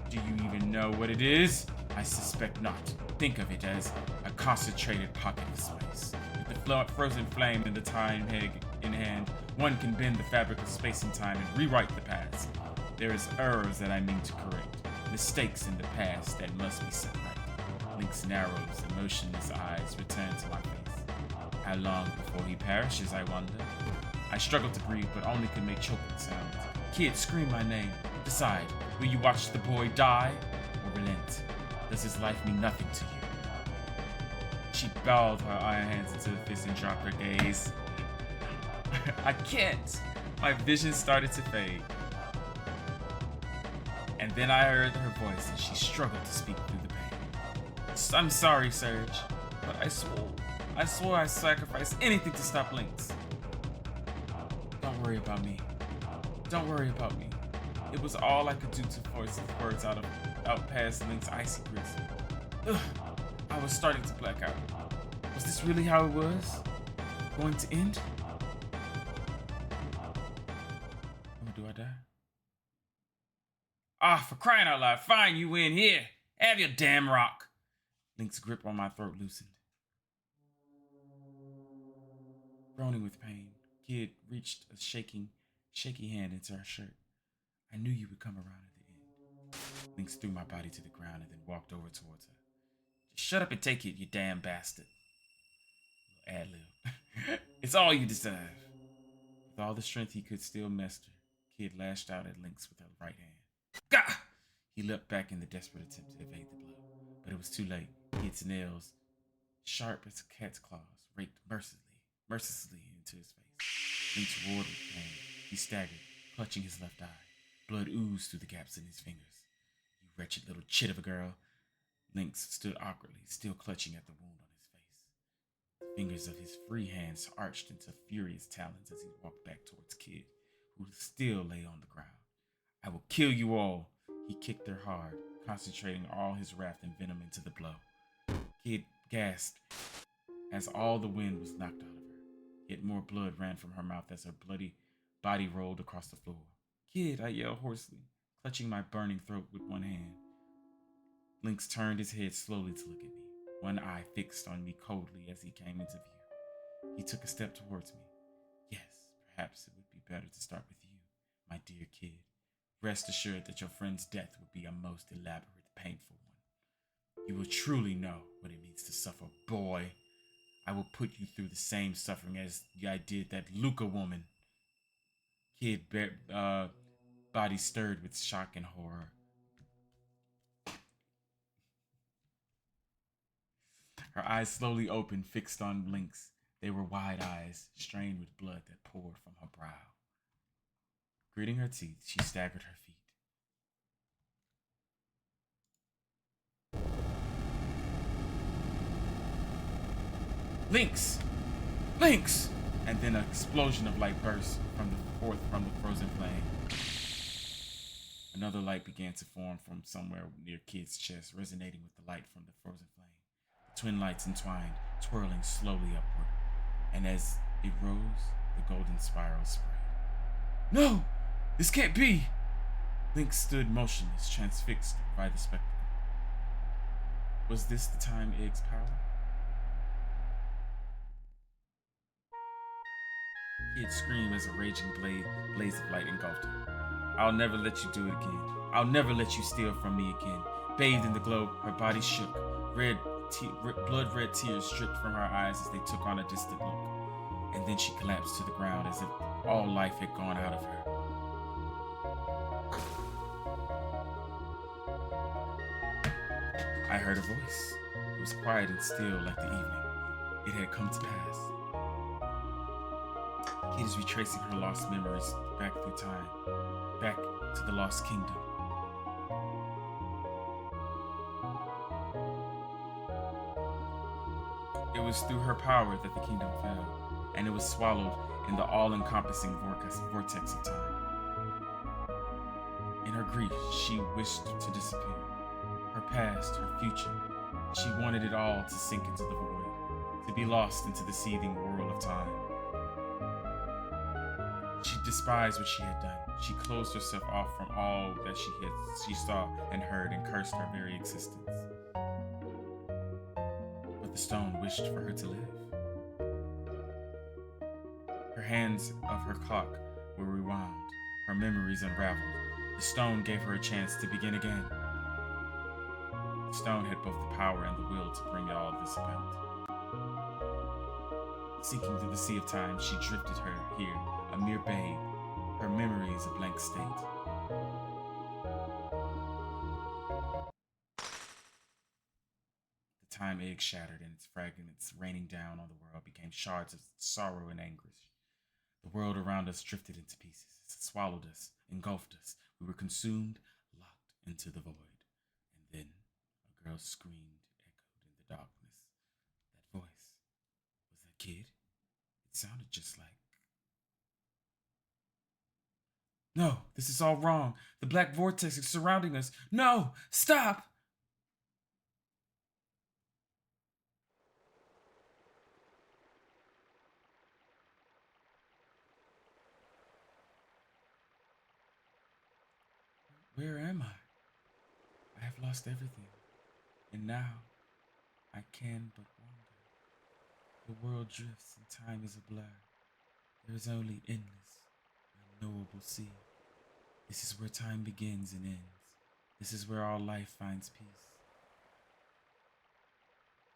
S1: Do you even know what it is?" "I suspect not. Think of it as a concentrated pocket of space. With the frozen flame and the time egg in hand, one can bend the fabric of space and time and rewrite the past. There is errors that I mean to correct, mistakes in the past that must be set right." Lynx's narrow, emotionless eyes returned to my face. "How long before he perishes, I wonder?" I struggled to breathe, but only could make choking sounds. "Kid, scream my name. Decide, will you watch the boy die or relent? Does his life mean nothing to you?" She balled her iron hands into the fist and dropped her gaze. "I can't." My vision started to fade. And then I heard her voice, and she struggled to speak through the pain. "I'm sorry, Serge, but I swore I'd sacrifice anything to stop Lynx. Don't worry about me. Don't worry about me. It was all I could do to force his words out past Lynx's icy grip." Ugh, I was starting to black out. Was this really how it was going to end? Or do I die? "Ah, for crying out loud, fine, you win. Here, have your damn rock." Lynx's grip on my throat loosened. Groaning with pain, Kid reached a shaky hand into her shirt. "I knew you would come around at the end." Lynx threw my body to the ground and then walked over towards her. "Just shut up and take it, you damn bastard." Ad-lib. "It's all you deserve." With all the strength he could still muster, Kid lashed out at Lynx with her right hand. Gah! He leapt back in the desperate attempt to evade the blow, but it was too late. Kid's nails, sharp as a cat's claws, raked mercilessly into his face. Lynx roared with pain. He staggered, clutching his left eye. Blood oozed through the gaps in his fingers. wretched little chit of a girl. Lynx stood awkwardly, still clutching at the wound on his face. The fingers of his free hands arched into furious talons as he walked back towards Kid, who still lay on the ground. I will kill you all. He kicked her hard, concentrating all his wrath and venom into the blow. Kid gasped as all the wind was knocked out of her. Yet more blood ran from her mouth as her bloody body rolled across the floor. Kid, I yelled hoarsely, clutching my burning throat with one hand. Lynx turned his head slowly to look at me, one eye fixed on me coldly as he came into view. He took a step towards me. Yes, perhaps it would be better to start with you, my dear Kid. Rest assured that your friend's death would be a most elaborate, painful one. You will truly know what it means to suffer, boy. I will put you through the same suffering as I did that Luca woman. Kid body stirred with shock and horror. Her eyes slowly opened, fixed on Lynx. They were wide eyes, strained with blood that poured from her brow. Gritting her teeth, she staggered her feet. Lynx! Lynx! And then an explosion of light burst from the frozen flame. Another light began to form from somewhere near Kid's chest, resonating with the light from the frozen flame. The twin lights entwined, twirling slowly upward, and as it rose, the golden spiral spread. No! This can't be! Lynx stood motionless, transfixed by the spectacle. Was this the time Egg's power? Kid screamed as a raging blaze of light engulfed her. I'll never let you do it again. I'll never let you steal from me again. Bathed in the glow, her body shook. Blood-red tears dripped from her eyes as they took on a distant look. And then she collapsed to the ground as if all life had gone out of her. I heard a voice. It was quiet and still like the evening. It had come to pass. Kid is retracing her lost memories back through time, back to the lost kingdom. It was through her power that the kingdom fell, and it was swallowed in the all-encompassing vortex of time. In her grief, she wished to disappear. Her past, her future. She wanted it all to sink into the void, to be lost into the seething whirl of time. She despised what she had done. She closed herself off from all that she saw and heard and cursed her very existence. But the stone wished for her to live. Her hands of her clock were rewound, her memories unraveled. The stone gave her a chance to begin again. The stone had both the power and the will to bring all this about. Sinking through the sea of time, she drifted her here, a mere babe, her memories a blank state. The time egg shattered and its fragments raining down on the world became shards of sorrow and anguish. The world around us drifted into pieces. It swallowed us, engulfed us. We were consumed, locked into the void. And then a girl screamed, echoed in the darkness. That voice. Was that Kid? It sounded just like... No, this is all wrong. The black vortex is surrounding us. No, stop! Where am I? I have lost everything. And now, I can but wonder. The world drifts and time is a blur. There is only endless, unknowable sea. This is where time begins and ends. This is where all life finds peace.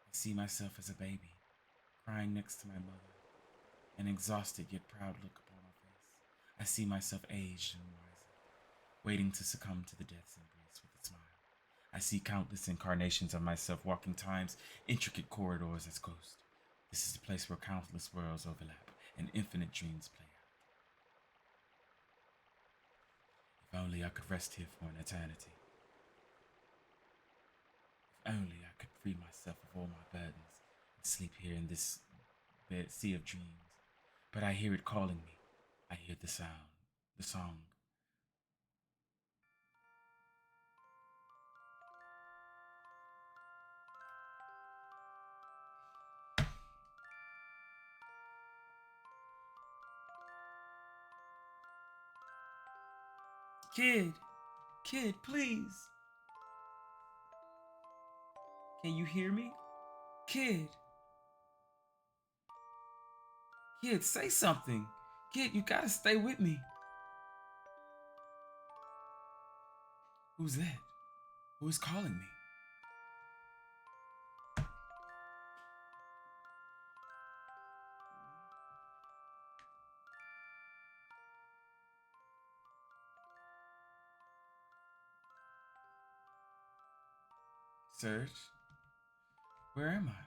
S1: I see myself as a baby, crying next to my mother, an exhausted yet proud look upon her face. I see myself aged and wiser, waiting to succumb to the death's embrace with a smile. I see countless incarnations of myself walking time's intricate corridors as ghosts. This is the place where countless worlds overlap and infinite dreams play out. If only I could rest here for an eternity. only I could free myself of all my burdens and sleep here in this sea of dreams. But I hear it calling me. I hear the sound, the song. Kid, kid, please. Can you hear me? Kid, kid, say something. Kid, you gotta stay with me. Who's that? Who is calling me? Serge, where am I?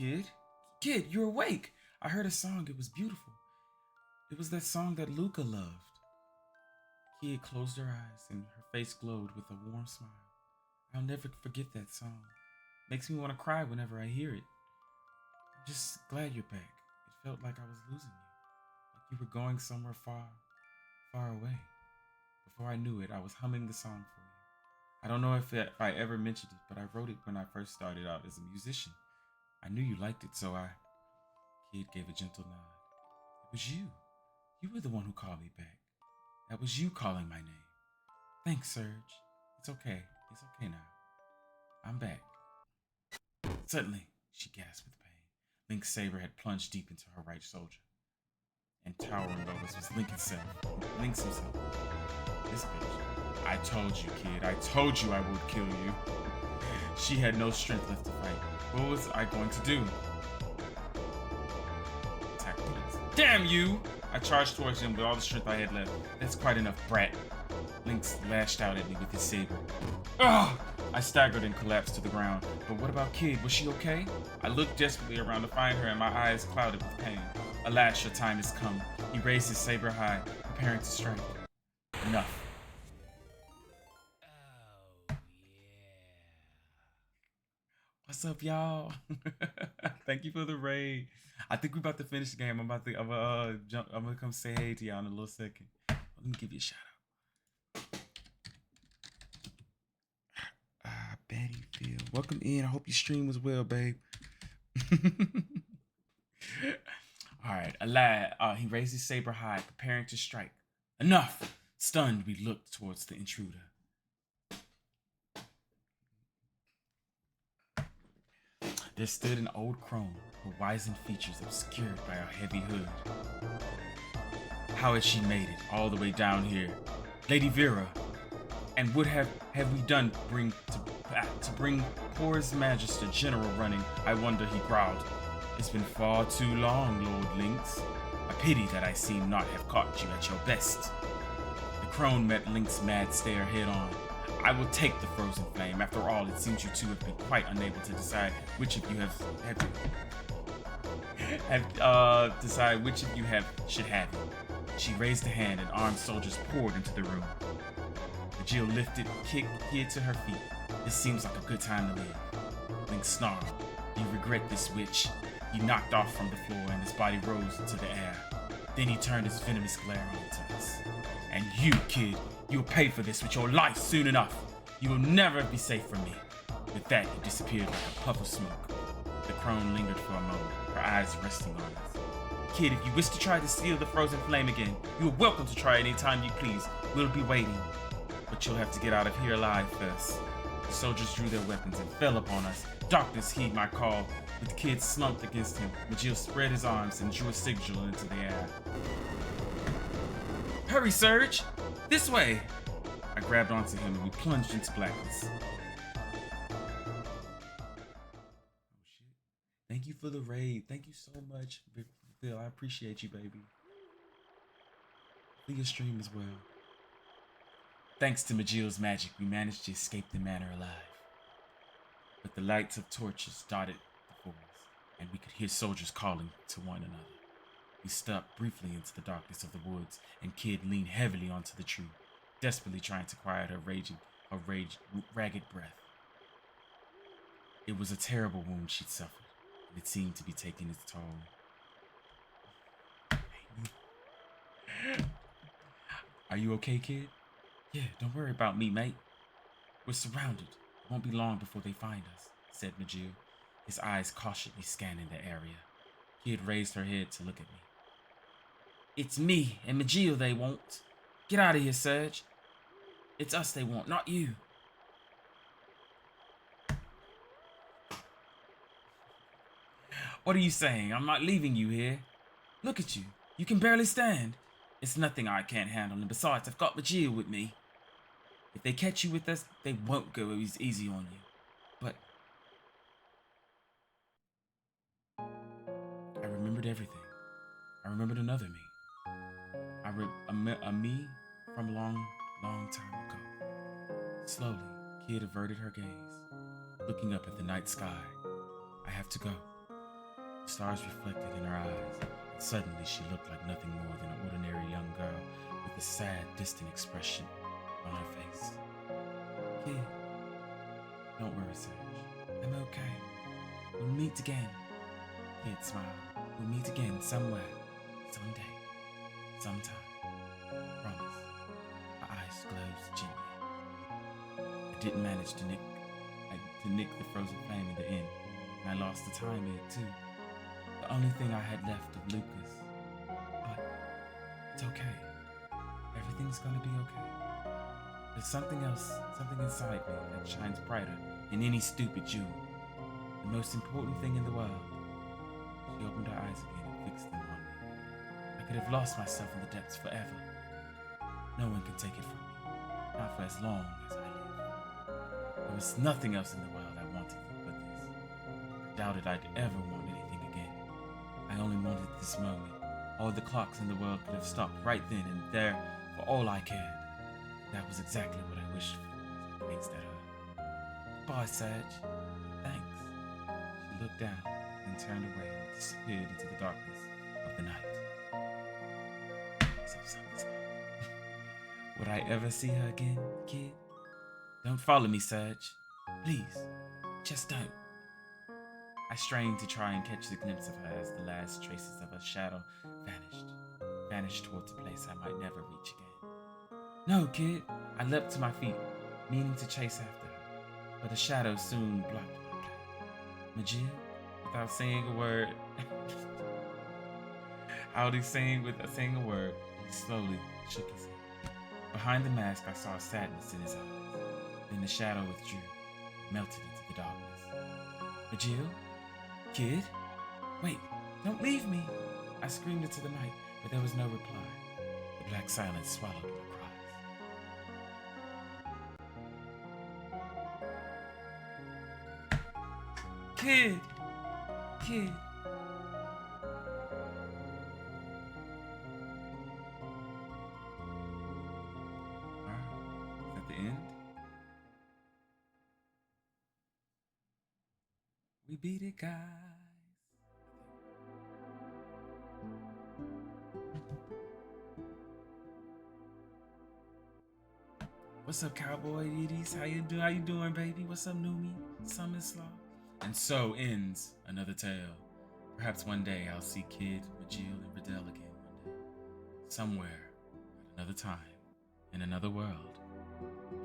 S1: Kid? Kid, you're awake. I heard a song. It was beautiful. It was that song that Luca loved. Kid closed her eyes and her face glowed with a warm smile. I'll never forget that song. Makes me want to cry whenever I hear it. I'm just glad you're back. It felt like I was losing you. Like you were going somewhere far, far away. Before I knew it, I was humming the song for you. I don't know if I ever mentioned it, but I wrote it when I first started out as a musician. I knew you liked it, so I... Kid gave a gentle nod. It was you. You were the one who called me back. That was you calling my name. Thanks, Serge. It's okay. It's okay now. I'm back. Suddenly, she gasped with pain. Link's saber had plunged deep into her right shoulder. And towering over us was Link's himself. This bitch. I told you, kid. I told you I would kill you. She had no strength left to fight. What was I going to do? Attack Link. Damn you! I charged towards him with all the strength I had left. That's quite enough, brat. Lynx lashed out at me with his saber. Ugh! I staggered and collapsed to the ground. But what about Kid? Was she okay? I looked desperately around to find her and my eyes clouded with pain. Alas, your time has come. He raised his saber high, preparing to strike. Enough.
S2: Oh, yeah.
S1: What's up, y'all? Thank you for the raid. I think we're about to finish the game. I'm gonna come say hey to y'all in a little second. Let me give you a shout out. Betty Phil. Welcome in. I hope your stream was well, babe. Alright, a lad. He raised his saber high, preparing to strike. Enough! Stunned, we looked towards the intruder. There stood an old crone, her wizened features obscured by a heavy hood. How had she made it all the way down here? Lady Vera, and would have we done to bring poor His Majesty General running? I wonder, he growled. It's been far too long, Lord Lynx. A pity that I seem not have caught you at your best. The crone met Lynx's mad stare head on. I will take the frozen flame. After all, it seems you two have been quite unable to decide which of you should have it. She raised a hand and armed soldiers poured into the room. Jill lifted, kicked Kid to her feet. This seems like a good time to live. Link snarled. You regret this, witch. He knocked off from the floor and his body rose into the air. Then he turned his venomous glare onto us. And you, Kid, you'll pay for this with your life soon enough. You will never be safe from me. With that, he disappeared like a puff of smoke. The crone lingered for a moment, her eyes resting on us. Kid, if you wish to try to steal the frozen flame again, you are welcome to try any time you please. We'll be waiting. But you'll have to get out of here alive first. The soldiers drew their weapons and fell upon us. Darkness heed my call. With the Kid slumped against him, Majil spread his arms and drew a sigil into the air. Hurry, Serge! This way! I grabbed onto him and we plunged into blackness. Oh shit. Thank you for the raid. Thank you so much, Phil. I appreciate you, baby. For your stream as well. Thanks to Majil's magic, we managed to escape the manor alive. But the lights of torches dotted the forest, and we could hear soldiers calling to one another. We stepped briefly into the darkness of the woods, and Kid leaned heavily onto the tree, desperately trying to quiet her raging her ragged breath. It was a terrible wound she'd suffered, and it seemed to be taking its toll. Are you okay, kid? Yeah, don't worry about me, mate. We're surrounded. It won't be long before they find us, said Majil, his eyes cautiously scanning the area. Kid raised her head to look at me. It's me and Majil they want. Get out of here, Serge. It's us they want, not you. What are you saying? I'm not leaving you here. Look at you. You can barely stand. It's nothing I can't handle, and besides, I've got Majil with me. If they catch you with us, they won't go as easy on you. But I remembered everything. I remembered another me. A me from a long, long time ago. Slowly, Kid averted her gaze, looking up at the night sky. I have to go. The stars reflected in her eyes, and suddenly she looked like nothing more than an ordinary young girl with a sad, distant expression on her face. Kid, don't worry, Serge. I'm okay. We'll meet again. Kid smiled. We'll meet again somewhere, someday, sometime. Promise. Her eyes closed gently. I didn't manage to nick the frozen flame in the end, and I lost the time in it too. The only thing I had left of Lucas. But it's okay. Everything's gonna be okay. There's something else, something inside me that shines brighter than any stupid jewel. The most important thing in the world. She opened her eyes again and fixed them on me. I could have lost myself in the depths forever. No one can take it from me, not for as long as I live. There was nothing else in the world I wanted but this. I doubted I'd ever want anything again. I only wanted this moment. All the clocks in the world could have stopped right then and there for all I cared. That was exactly what I wished for as I gazed at her. Goodbye, Serge. Thanks. She looked down and turned away and disappeared into the darkness of the night. Would I ever see her again, kid? Don't follow me, Serge. Please, just don't. I strained to try and catch the glimpse of her as the last traces of her shadow vanished towards a place I might never reach again. No, kid. I leapt to my feet, meaning to chase after her, but the shadow soon blocked my path. Majil, without saying a word, saying a word, he slowly shook his head. Behind the mask, I saw sadness in his eyes. Then the shadow withdrew, melted into the darkness. Majil? Kid? Wait, don't leave me! I screamed into the night, but there was no reply. The black silence swallowed my cries. Kid! Kid! Is that the end? We beat it, guys. What's up, Cowboy Eddies? How you doing, baby? What's up, Numi? Summon Slaw. And so ends another tale. Perhaps one day I'll see Kid, Majil, and Riddell again one day. Somewhere, at another time, in another world.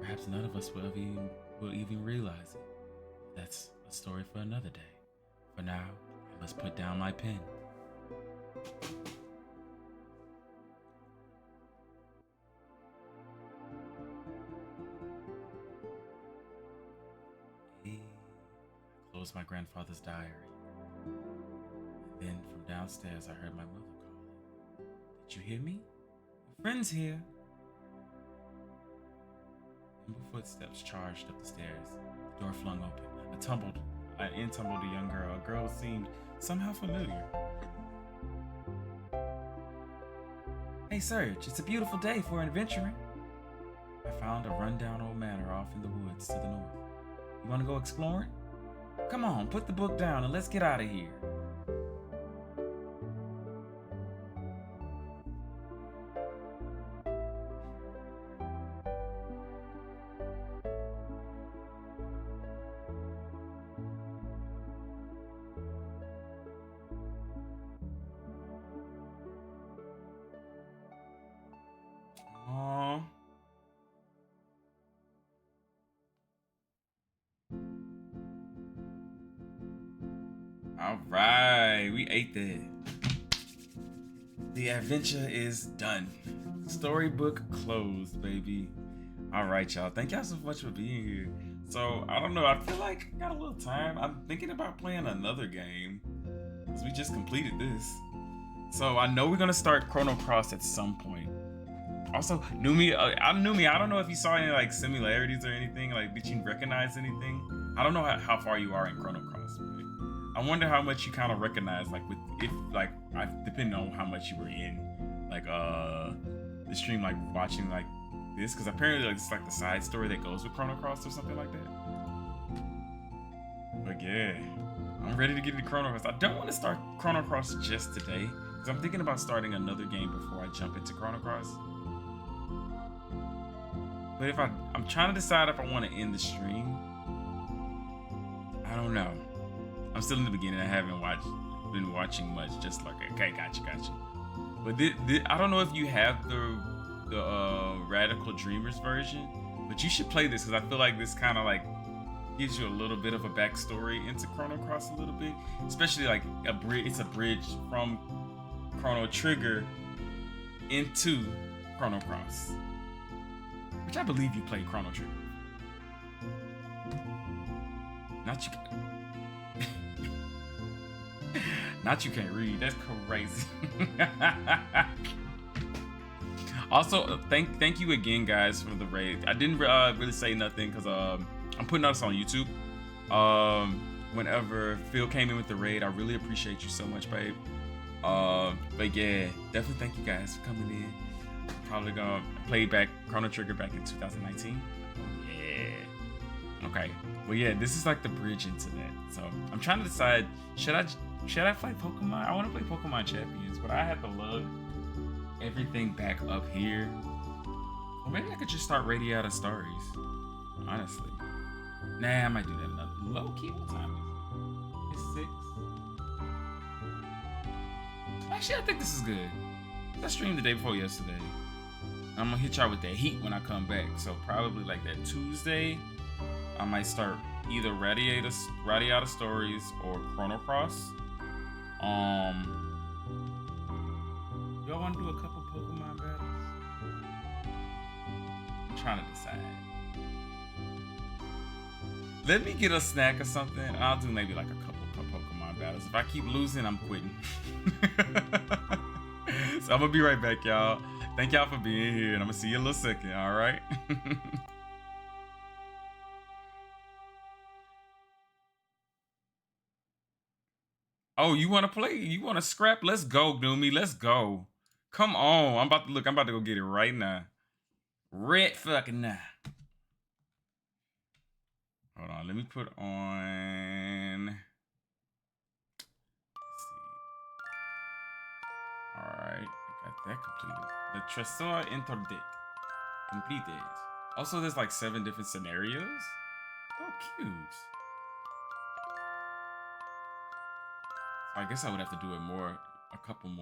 S1: Perhaps none of us will even realize it. That's a story for another day. For now, I must put down my pen. I closed my grandfather's diary. And then from downstairs, I heard my mother calling. Did you hear me? Your friend's here. Nimble footsteps charged up the stairs. The door flung open. In tumbled a young girl. A girl seemed somehow familiar. Hey, Serge, it's a beautiful day for adventuring. I found a rundown old manor off in the woods to the north. You want to go exploring? Come on, put the book down and let's get out of here. All right, we ate that. The adventure is done. Storybook closed, baby. All right, y'all. Thank y'all so much for being here. So, I don't know. I feel like I got a little time. I'm thinking about playing another game because we just completed this. So, I know we're going to start Chrono Cross at some point. Also, Numi, I don't know if you saw any like similarities or anything. Like, did you recognize anything? I don't know how far you are in Chrono Cross. But I wonder how much you kind of recognize, like depending on how much you were in, like the stream, like watching like this, because apparently like, it's like the side story that goes with Chrono Cross or something like that. But yeah, I'm ready to get into Chrono Cross. I don't want to start Chrono Cross just today, because I'm thinking about starting another game before I jump into Chrono Cross. But if I'm trying to decide if I want to end the stream. I don't know. I'm still in the beginning. I haven't been watching much. Just like, okay, gotcha. But I don't know if you have the Radical Dreamers version, but you should play this because I feel like this kind of like gives you a little bit of a backstory into Chrono Cross a little bit, especially like it's a bridge from Chrono Trigger into Chrono Cross, which I believe you played Chrono Trigger. Not you. Not you can't read. That's crazy. Also, thank you again, guys, for the raid. I didn't really say nothing because I'm putting this on YouTube. Whenever Phil came in with the raid, I really appreciate you so much, babe. But yeah, definitely thank you guys for coming in. Probably gonna play back Chrono Trigger back in 2019. Yeah. Okay. Well, yeah, this is like the bridge into that. So I'm trying to decide, should I play Pokemon? I want to play Pokemon Champions, but I have to lug everything back up here. Or maybe I could just start Radiata Stories. Honestly. Nah, I might do that another. Low key, what time is it? It's 6. Actually, I think this is good. I streamed the day before yesterday. I'm gonna hit y'all with that heat when I come back. So probably like that Tuesday, I might start either Radiata Stories or Chrono Cross. Y'all want to do a couple Pokemon battles? I'm trying to decide. Let me get a snack or something, and I'll do maybe like a couple Pokemon battles. If I keep losing, I'm quitting. So I'm gonna be right back, y'all. Thank y'all for being here, and I'm gonna see you in a little second, all right? Oh, you want to play? You want to scrap? Let's go, Doomy. Let's go. Come on. I'm about to go get it right now. Red fucking now. Hold on. Let me put on. Let's see. All right. I got that completed. The Tresor Interdit. Completed. Also, there's like 7 different scenarios. Oh, cute. I guess I would have to do it a couple more